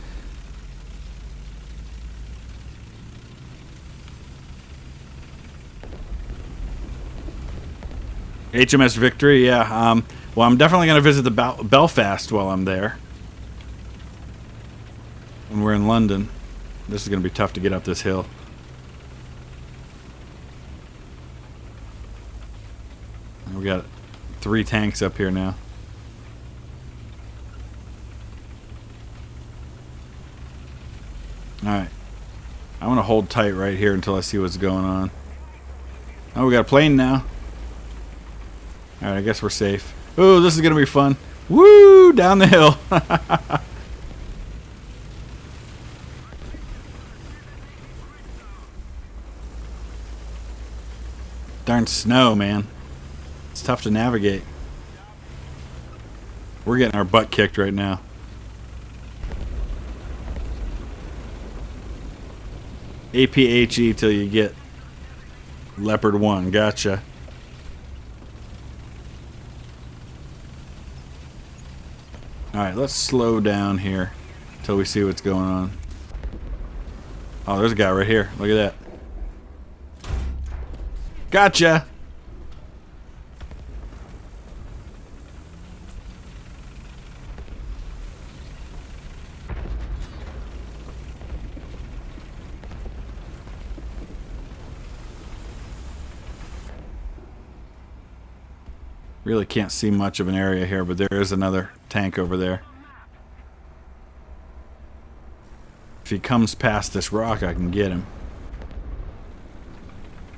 HMS Victory, yeah. Well, I'm definitely going to visit the Belfast while I'm there. When we're in London. This is going to be tough to get up this hill. We got 3 tanks up here now. Alright. I'm going to hold tight right here until I see what's going on. Oh, we got a plane now. Alright, I guess we're safe. Ooh, this is going to be fun. Woo! Down the hill. Darn snow, man. It's tough to navigate. We're getting our butt kicked right now. APHE till you get Leopard 1. Gotcha. Alright, let's slow down here. Until we see what's going on. Oh, there's a guy right here. Look at that. Gotcha! Really can't see much of an area here, but there is another tank over there. If he comes past this rock, I can get him.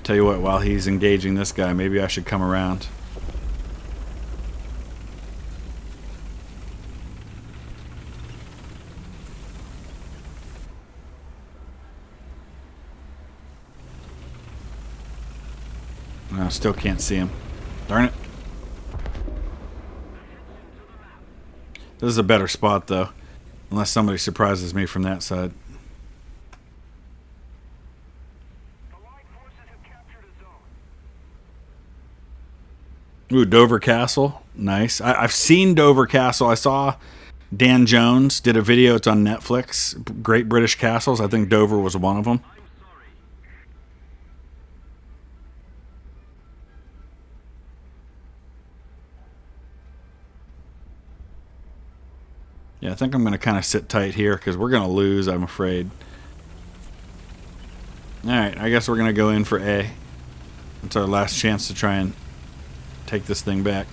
Tell you what, while he's engaging this guy, maybe I should come around. No, still can't see him. Darn it. This is a better spot, though. Unless somebody surprises me from that side. Ooh, Dover Castle. Nice. I've seen Dover Castle. I saw Dan Jones did a video. It's on Netflix. Great British Castles. I think Dover was one of them. Yeah, I think I'm going to kind of sit tight here because we're going to lose, I'm afraid. Alright, I guess we're going to go in for A. It's our last chance to try and take this thing back.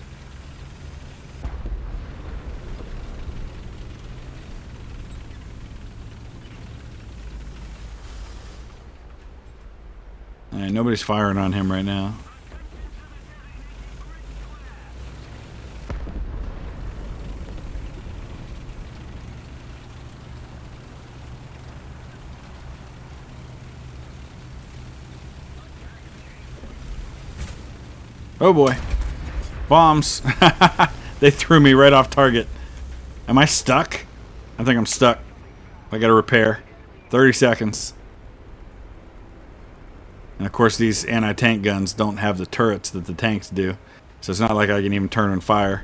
Alright, nobody's firing on him right now. Oh boy. Bombs. They threw me right off target. Am I stuck? I think I'm stuck. I gotta repair. 30 seconds. And of course these anti-tank guns don't have the turrets that the tanks do. So it's not like I can even turn and fire.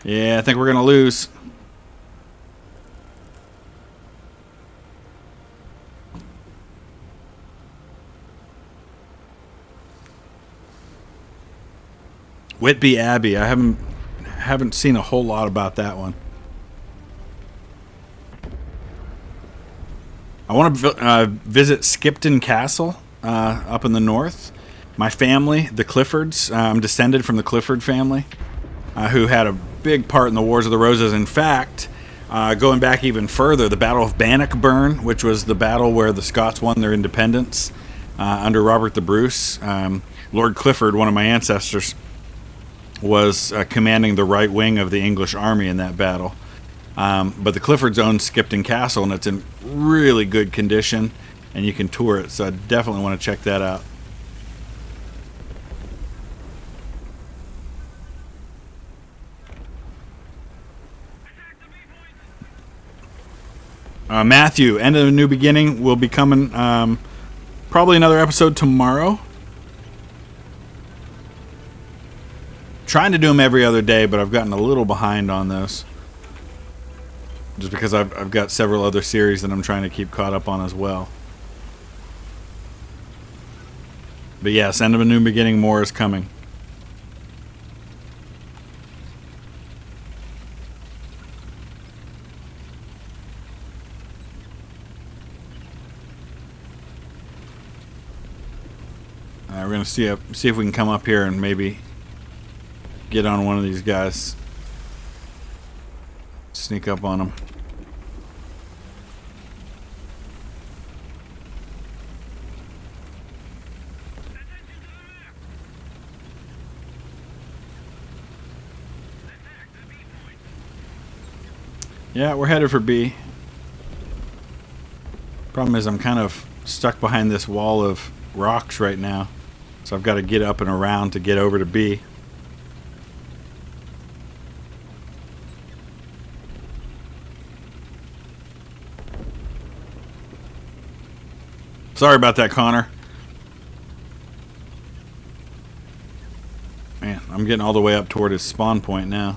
Yeah, I think we're gonna lose. Whitby Abbey. I haven't seen a whole lot about that one. I want to visit Skipton Castle up in the north. My family, the Cliffords, I'm descended from the Clifford family, who had a big part in the Wars of the Roses. In fact, going back even further, the Battle of Bannockburn, which was the battle where the Scots won their independence under Robert the Bruce. Lord Clifford, one of my ancestors, was commanding the right wing of the English army in that battle. But the Cliffords own Skipton Castle, and it's in really good condition, and you can tour it, so I definitely want to check that out. Matthew, End of the New Beginning will be coming, probably another episode tomorrow. Trying to do them every other day, but I've gotten a little behind on those. Just because I've got several other series that I'm trying to keep caught up on as well. But yes, End of a New Beginning, more is coming. We're going to see if we can come up here and maybe get on one of these guys. Sneak up on them. Yeah, we're headed for B. Problem is I'm kind of stuck behind this wall of rocks right now. So I've got to get up and around to get over to B. Sorry about that, Connor. Man, I'm getting all the way up toward his spawn point now.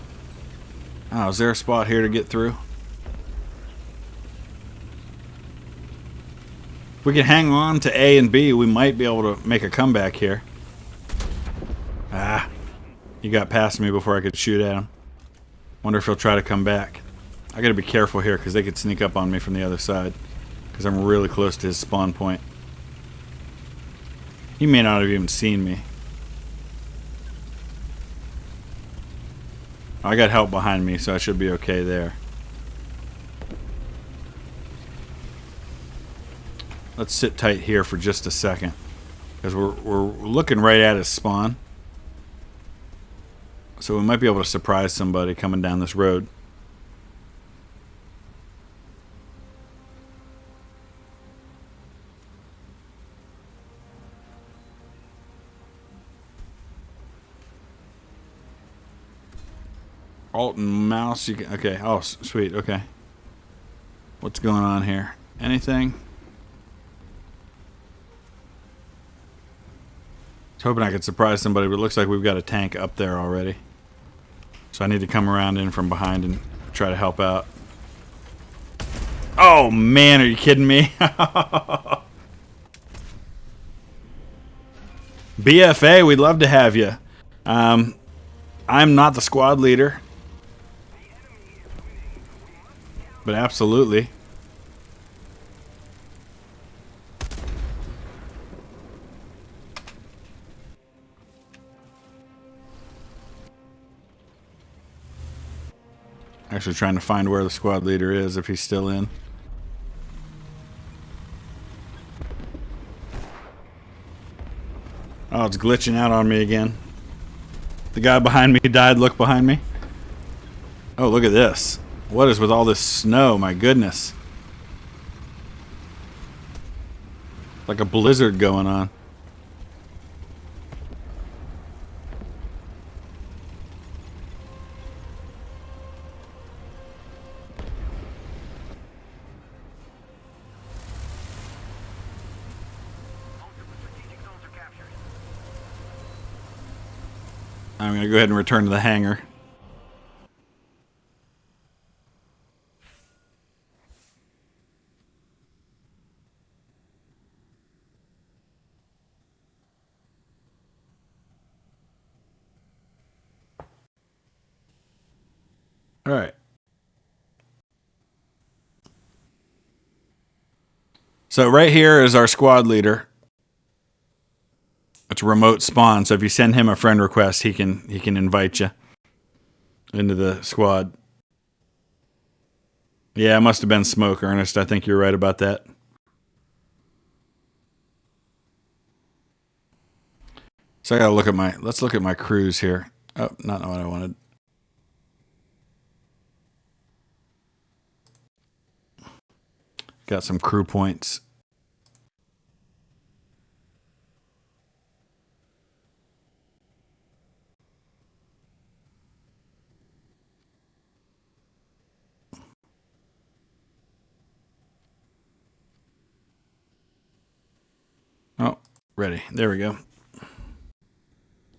Oh, is there a spot here to get through? If we can hang on to A and B, we might be able to make a comeback here. Ah, he got past me before I could shoot at him. Wonder if he'll try to come back. I gotta be careful here because they could sneak up on me from the other side. Because I'm really close to his spawn point. He may not have even seen me. I got help behind me, so I should be okay there. Let's sit tight here for just a second. Because we're looking right at his spawn. So we might be able to surprise somebody coming down this road. Alt and mouse, you can, okay, oh sweet, okay. What's going on here? Anything? I was hoping I could surprise somebody, but it looks like we've got a tank up there already. So I need to come around in from behind and try to help out. Oh man, are you kidding me? BFA, we'd love to have you. I'm not the squad leader. But absolutely. Actually trying to find where the squad leader is, if he's still in. Oh, it's glitching out on me again. The guy behind me died. Look behind me. Oh, look at this. What is with all this snow? My goodness. Like a blizzard going on. I'm going to go ahead and return to the hangar. All right. So right here is our squad leader. It's a remote spawn, so if you send him a friend request, he can invite you into the squad. Yeah, it must have been smoke, Ernest. I think you're right about that. So I gotta look at my, let's look at my crews here. Oh, not what I wanted. Got some crew points. Oh, ready. There we go.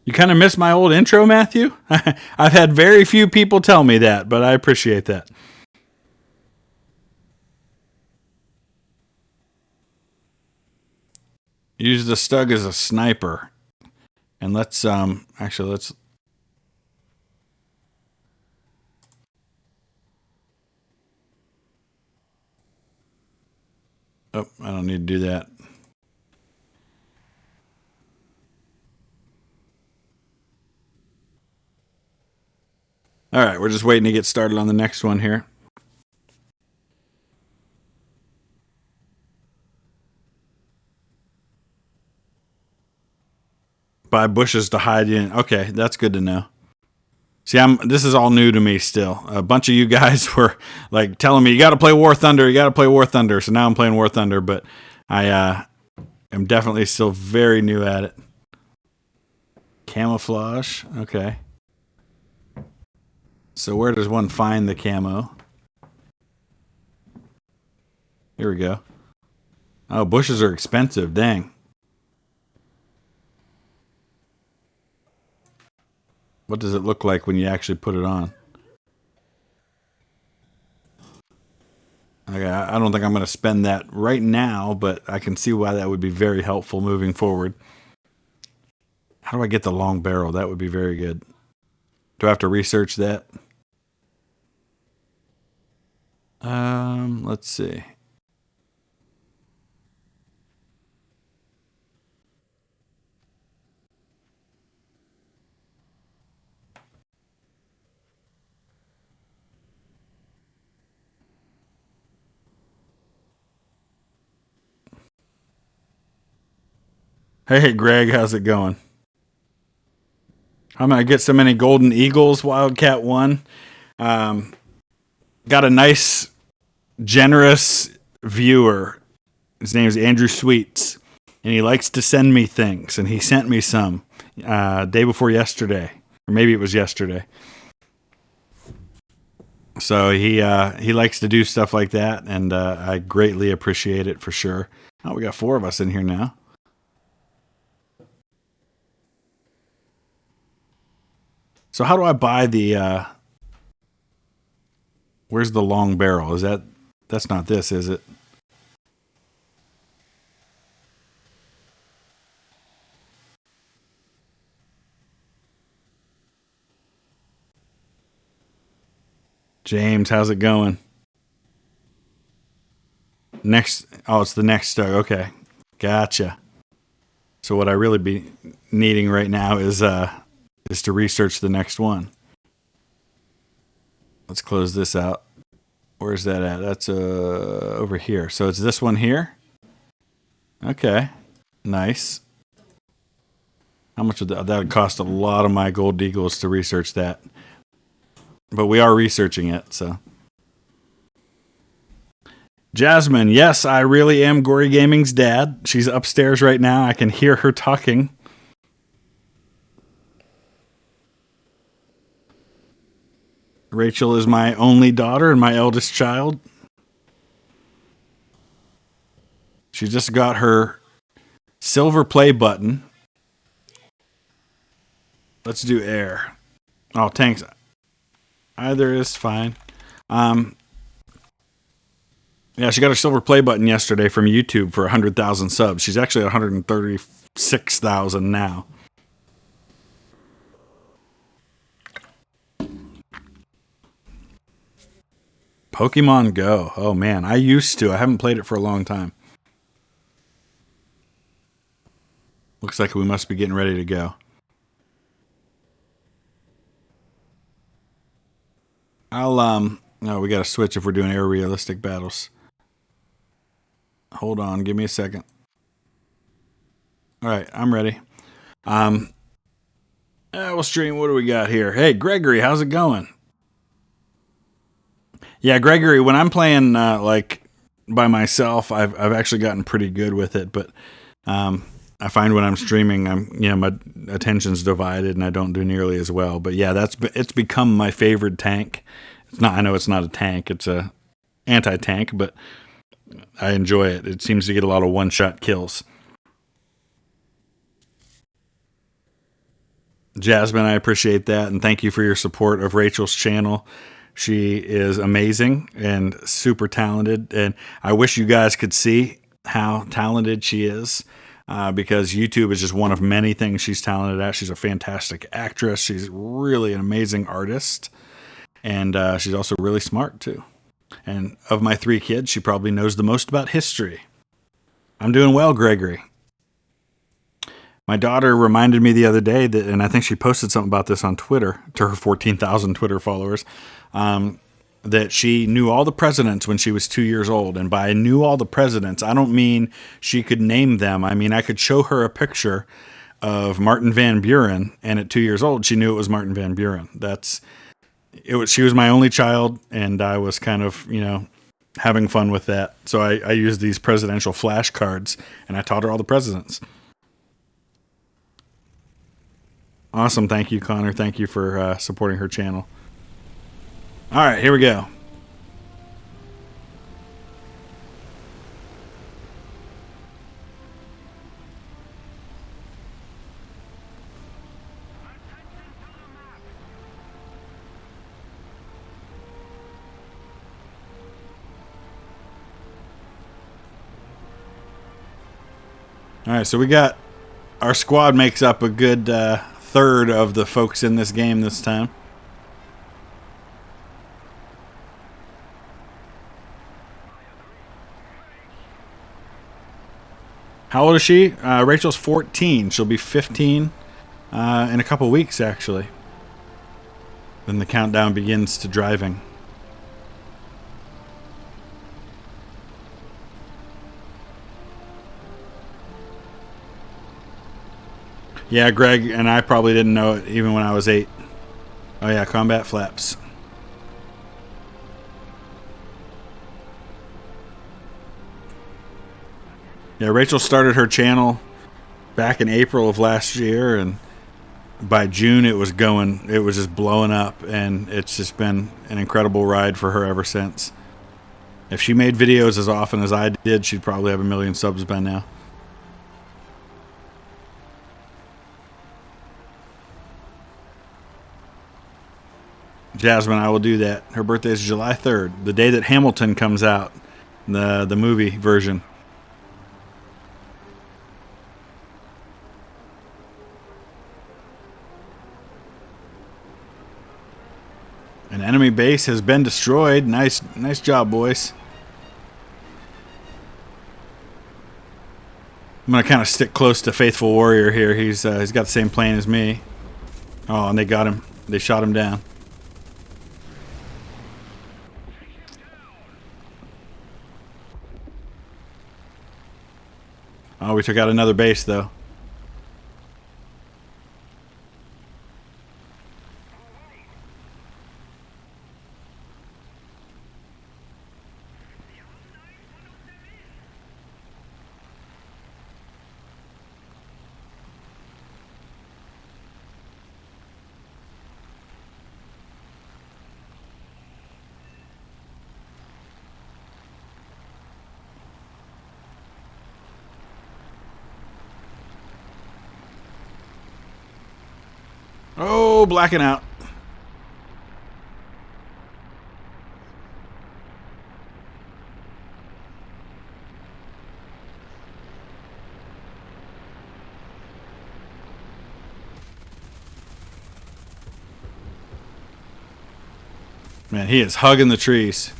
You kind of missed my old intro, Matthew? I've had very few people tell me that, but I appreciate that. Use the Stug as a sniper. And let's, actually, let's... Oh, I don't need to do that. All right, we're just waiting to get started on the next one here. Buy bushes to hide in. Okay, that's good to know. See, this is all new to me still. A bunch of you guys were like telling me, you got to play War Thunder, you got to play War Thunder. So now I'm playing War Thunder, but I am definitely still very new at it. Camouflage, okay. So where does one find the camo? Here we go. Oh, bushes are expensive. Dang. What does it look like when you actually put it on? Okay, I don't think I'm going to spend that right now, but I can see why that would be very helpful moving forward. How do I get the long barrel? That would be very good. Do I have to research that? Let's see. Hey, Greg, how's it going? I'm gonna get so many golden eagles. Wildcat 1. Um, got a nice, generous viewer. His name is Andrew Sweets, and he likes to send me things. And he sent me some day before yesterday, or maybe it was yesterday. So he likes to do stuff like that, and I greatly appreciate it for sure. Oh, we got 4 of us in here now. So how do I buy the? Where's the long barrel? Is that's not this, is it? James, how's it going? Next, oh, it's the next stug. Okay, gotcha. So what I really be needing right now is to research the next one. Let's close this out. Where's that at? That's over here. So it's this one here. Okay, nice. How much would that would cost? A lot of my gold eagles to research that, but we are researching it. So, Jasmine, yes, I really am Gory Gaming's dad. She's upstairs right now. I can hear her talking. Rachel is my only daughter and my eldest child. She just got her silver play button. Let's do air. Oh, tanks. Either is fine. Yeah, she got her silver play button yesterday from YouTube for 100,000 subs. She's actually at 136,000 now. Pokemon Go. Oh man, I used to. I haven't played it for a long time. Looks like we must be getting ready to go. No, we got to switch if we're doing air realistic battles. Hold on, give me a second. All right, I'm ready. We'll stream. What do we got here? Hey, Gregory, how's it going? Yeah, Gregory, when I'm playing like by myself, I've actually gotten pretty good with it, but I find when I'm streaming, my attention's divided and I don't do nearly as well. But yeah, it's become my favorite tank. It's not. I know it's not a tank. It's a anti-tank, but I enjoy it. It seems to get a lot of one-shot kills. Jasmine, I appreciate that, and thank you for your support of Rachel's channel. She is amazing and super talented, and I wish you guys could see how talented she is, because YouTube is just one of many things she's talented at. She's a fantastic actress. She's really an amazing artist, and she's also really smart, too. And of my 3 kids, she probably knows the most about history. I'm doing well, Gregory. My daughter reminded me the other day that, and I think she posted something about this on Twitter to her 14,000 Twitter followers, that she knew all the presidents when she was 2 years old. And by knew all the presidents, I don't mean she could name them. I mean, I could show her a picture of Martin Van Buren, and at 2 years old, she knew it was Martin Van Buren. She was my only child, and I was kind of, having fun with that. So I used these presidential flashcards, and I taught her all the presidents. Awesome. Thank you, Connor. Thank you for supporting her channel. All right, here we go. All right, so we got our squad makes up a good third of the folks in this game this time. How old is she? Rachel's 14. She'll be 15 in a couple weeks, actually. Then the countdown begins to driving. Yeah, Greg and I probably didn't know it even when I was 8. Oh yeah, combat flaps. Yeah, Rachel started her channel back in April of last year, and by June it was just blowing up, and it's just been an incredible ride for her ever since. If she made videos as often as I did, she'd probably have 1 million subs by now. Jasmine, I will do that. Her birthday is July 3rd, the day that Hamilton comes out, the movie version. An enemy base has been destroyed. Nice job, boys. I'm gonna kind of stick close to Faithful Warrior here. He's got the same plane as me. Oh, and they got him. They shot him down. Oh, we took out another base though. Oh, blacking out. Man, he is hugging the trees.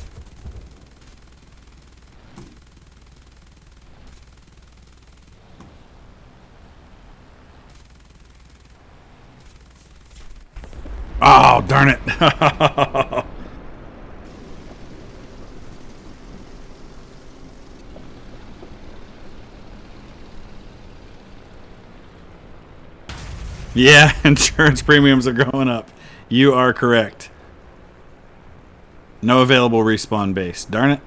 Oh, darn it. Yeah, insurance premiums are going up. You are correct. No available respawn base. Darn it.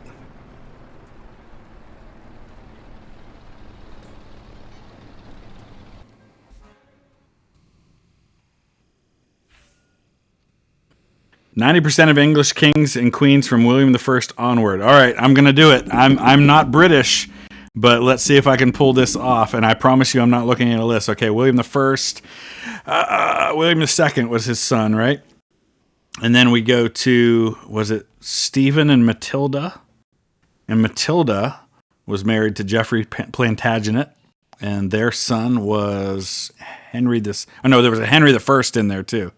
"90% of English kings and queens from William I onward." All right, I'm gonna do it. I'm not British, but let's see if I can pull this off. And I promise you, I'm not looking at a list. Okay, William I. William II was his son, right? And then we go to, was it Stephen and Matilda? And Matilda was married to Geoffrey Plantagenet, and their son was Henry this. Oh no, there was a Henry I in there too.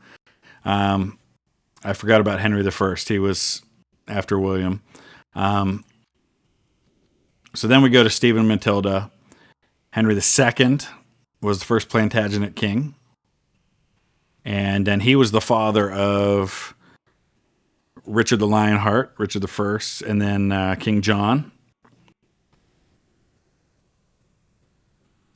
I forgot about Henry I. He was after William. So then we go to Stephen and Matilda. Henry II was the first Plantagenet king. And then he was the father of Richard the Lionheart, Richard I, and then King John.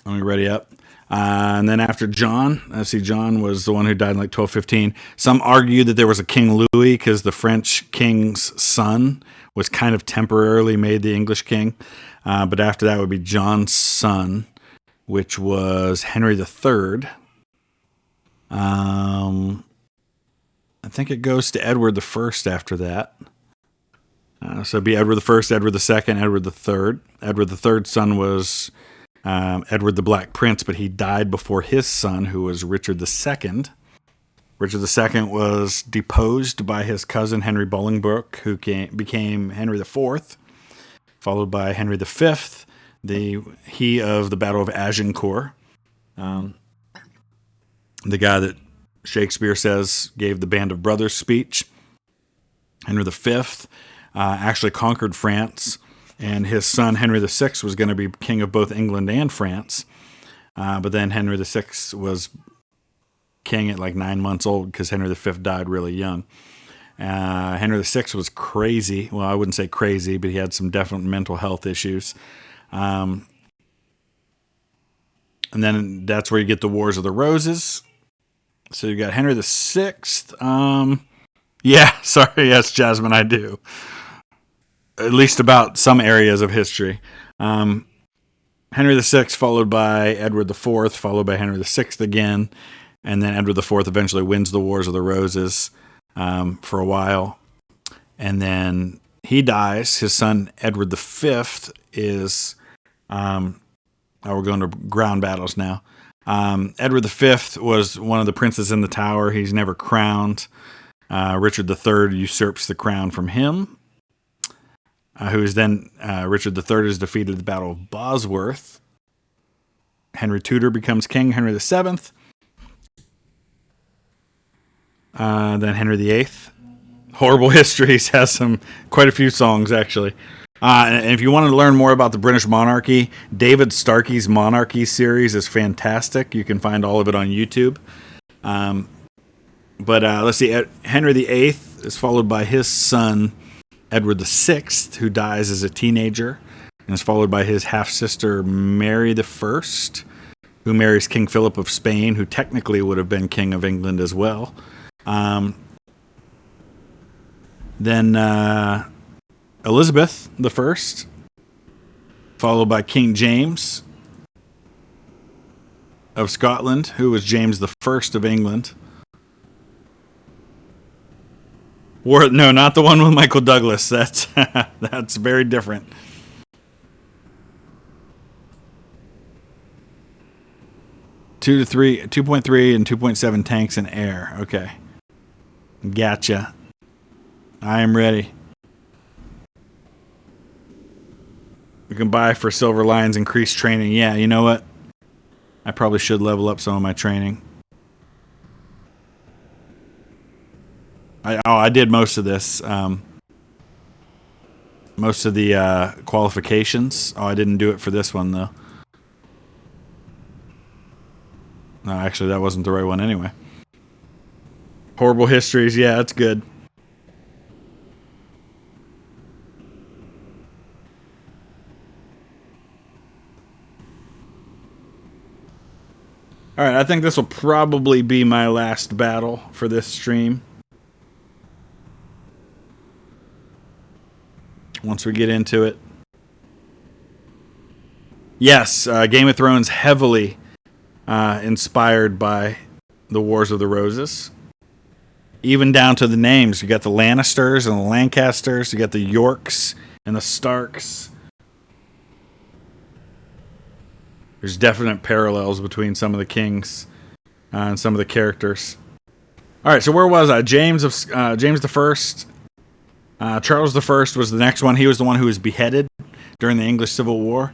Let me ready up. And then after John, John was the one who died in like 1215. Some argue that there was a King Louis because the French king's son was kind of temporarily made the English king. But after that would be John's son, which was Henry III. I think it goes to Edward I after that. So it'd be Edward I, Edward II, Edward III. Edward III's son was Edward the Black Prince, but he died before his son, who was Richard II. Richard II was deposed by his cousin Henry Bolingbroke, who became Henry IV, followed by Henry V, He of the Battle of Agincourt, um, the guy that Shakespeare says gave the Band of Brothers speech. Henry V actually conquered France, and his son Henry VI was going to be king of both England and France. But then Henry VI was king at like 9 months old because Henry V died really young. Henry VI was crazy. Well, I wouldn't say crazy, but he had some definite mental health issues. And then that's where you get the Wars of the Roses. So you got Henry VI. Yeah, sorry, yes, Jasmine, I do. At least about some areas of history. Henry VI, followed by Edward IV, followed by Henry VI again, and then Edward IV eventually wins the Wars of the Roses for a while. And then he dies. His son, Edward V, is... we're going to ground battles now. Edward V was one of the princes in the Tower. He's never crowned. Richard III usurps the crown from him. Richard III is defeated at the Battle of Bosworth. Henry Tudor becomes king. Henry VII. Then Henry VIII. Horrible Histories has quite a few songs, actually. And if you want to learn more about the British monarchy, David Starkey's Monarchy series is fantastic. You can find all of it on YouTube. But let's see. Henry VIII is followed by his son, Edward VI, who dies as a teenager, and is followed by his half-sister, Mary I, who marries King Philip of Spain, who technically would have been King of England as well. Then Elizabeth I, followed by King James of Scotland, who was James I of England. No, not the one with Michael Douglas. That's very different. Two 2.3 and 2.7 tanks in air. Okay. Gotcha. I am ready. We can buy for Silver Lions increased training. Yeah, you know what? I probably should level up some of my training. I did most of this. Most of the qualifications. Oh, I didn't do it for this one, though. No, actually, that wasn't the right one anyway. Horrible Histories. Yeah, that's good. Alright, I think this will probably be my last battle for this stream. Once we get into it. Yes, Game of Thrones heavily inspired by the Wars of the Roses. Even down to the names. You got the Lannisters and the Lancasters. You got the Yorks and the Starks. There's definite parallels between some of the kings and some of the characters. All right, so where was I? James I. Charles I was the next one. He was the one who was beheaded during the English Civil War.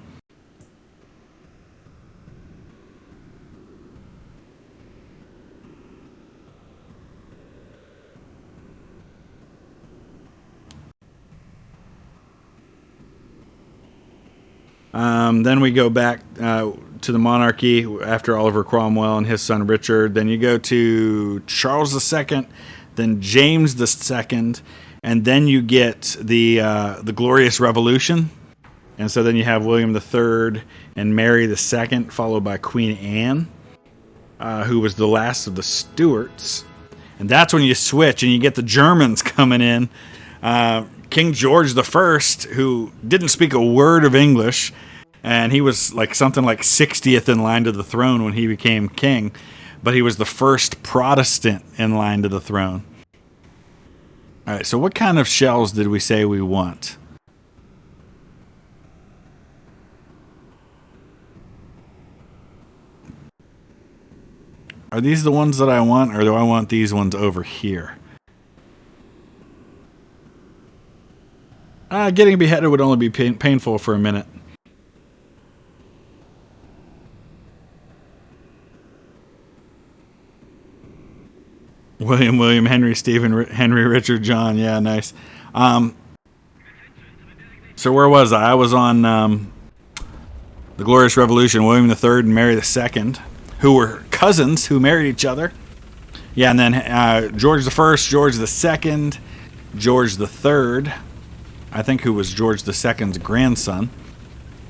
Then we go back to the monarchy after Oliver Cromwell and his son Richard. Then you go to Charles II, then James II, and then you get the Glorious Revolution. And so then you have William III and Mary II, followed by Queen Anne, who was the last of the Stuarts. And that's when you switch and you get the Germans coming in. King George I, who didn't speak a word of English, and he was something like 60th in line to the throne when he became king, but he was the first Protestant in line to the throne. All right, so what kind of shells did we say we want? Are these the ones that I want, or do I want these ones over here? Getting beheaded would only be painful for a minute. William, Henry, Stephen, Henry, Richard, John. Yeah, nice. So where was I? I was on the Glorious Revolution. William III and Mary II, who were cousins who married each other. Yeah, and then George I, George II, George III, I think, who was George II's grandson.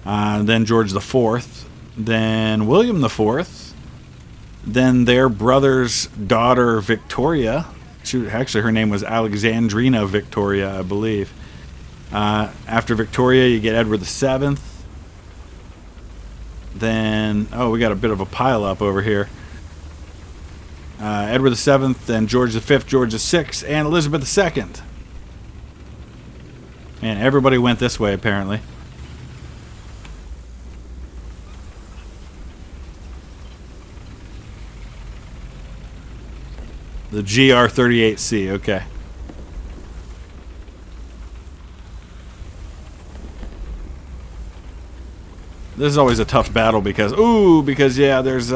Then George IV, then William IV, then their brother's daughter Victoria. Actually, her name was Alexandrina Victoria, I believe. After Victoria, you get Edward VII. Then, we got a bit of a pile up over here. Edward VII, then George V, George VI, and Elizabeth II. And everybody went this way, apparently. The GR38C, okay. This is always a tough battle because, yeah, there's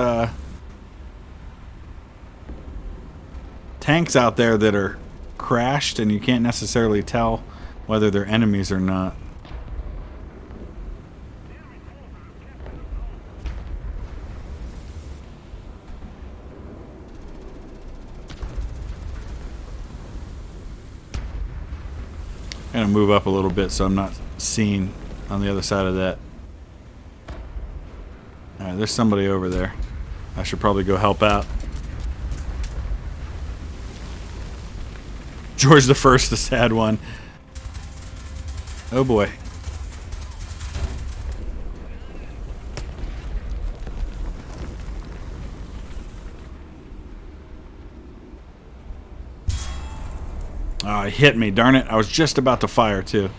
tanks out there that are crashed and you can't necessarily tell whether they're enemies or not. I'm going to move up a little bit so I'm not seen on the other side of that. Alright, there's somebody over there. I should probably go help out. George the First, the sad one. Oh boy. Oh, it hit me, darn it. I was just about to fire, too.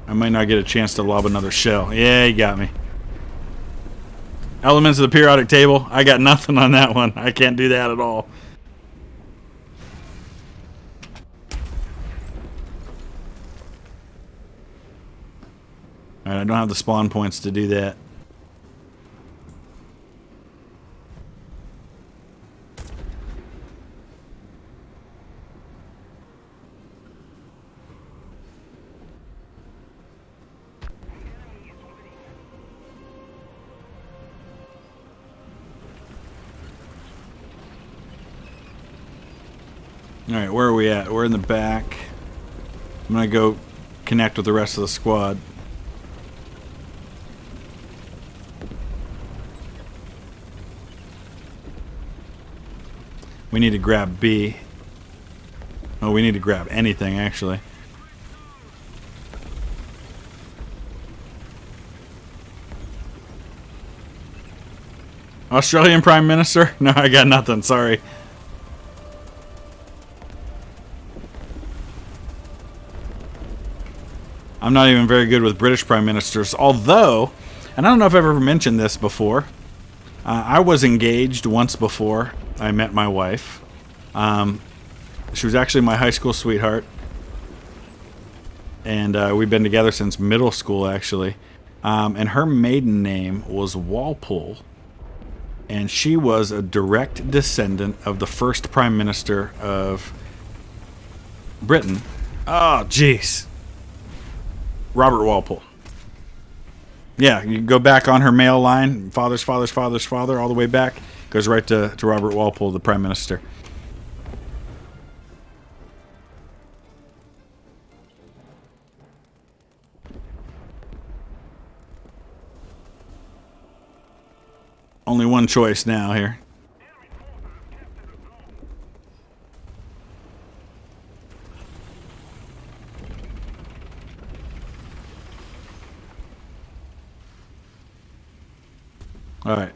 I might not get a chance to lob another shell. Yeah, he got me. Elements of the periodic table. I got nothing on that one. I can't do that at all. Alright, I don't have the spawn points to do that. Alright, where are we at? We're in the back. I'm gonna go connect with the rest of the squad. We need to grab B. Oh, we need to grab anything, actually. Australian Prime Minister? No, I got nothing, sorry. I'm not even very good with British Prime Ministers, although, and I don't know if I've ever mentioned this before, I was engaged once before I met my wife. She was actually my high school sweetheart, and we've been together since middle school, actually. And her maiden name was Walpole, and she was a direct descendant of the first Prime Minister of Britain. Oh, jeez. Robert Walpole. Yeah, you go back on her male line, father's father, all the way back, goes right to Robert Walpole, the Prime Minister. Only one choice now here. Alright.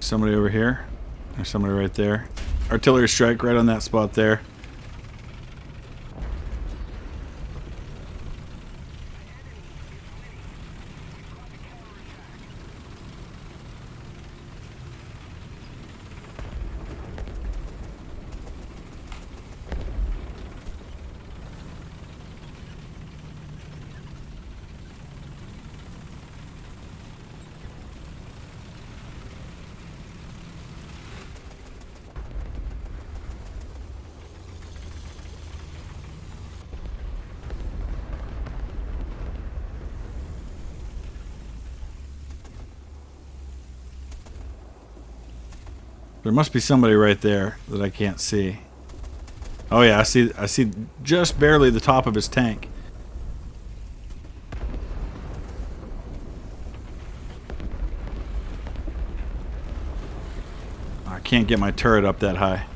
Somebody over here. There's somebody right there. Artillery strike right on that spot there. There must be somebody right there that I can't see. Oh yeah, I see just barely the top of his tank. I can't get my turret up that high.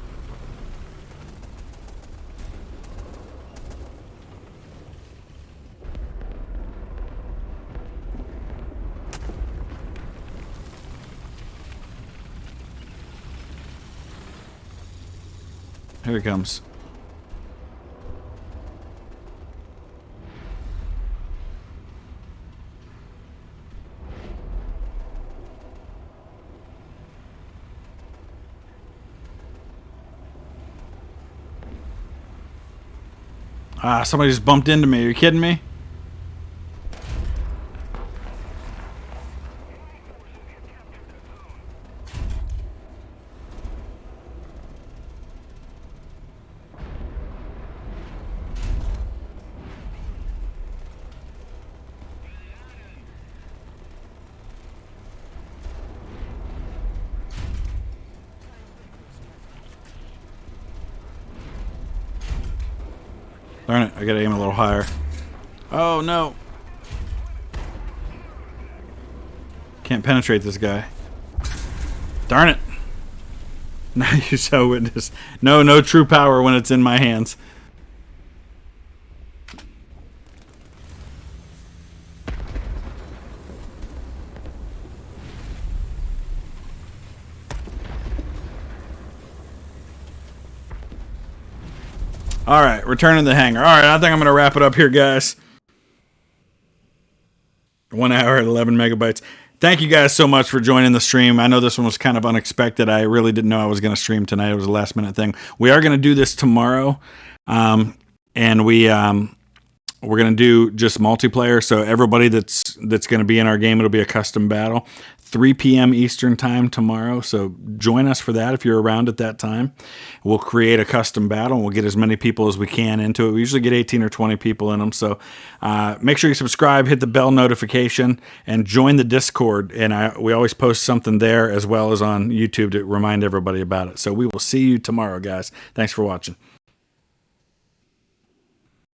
Here he comes. Ah, somebody just bumped into me. Are you kidding me? Darn it, I gotta aim a little higher. Oh no! Can't penetrate this guy. Darn it! Now you shall witness. No true power when it's in my hands. Alright, returning to the hangar. Alright, I think I'm going to wrap it up here, guys. 1 hour at 11 megabytes. Thank you guys so much for joining the stream. I know this one was kind of unexpected. I really didn't know I was going to stream tonight. It was a last minute thing. We are going to do this tomorrow. And we're going to do just multiplayer. So everybody that's going to be in our game, it'll be a custom battle. 3 p.m. Eastern time tomorrow. So join us for that if you're around at that time. We'll create a custom battle and we'll get as many people as we can into it. We usually get 18 or 20 people in them. So make sure you subscribe, hit the bell notification, and join the Discord. And we always post something there as well as on YouTube to remind everybody about it. So we will see you tomorrow, guys. Thanks for watching.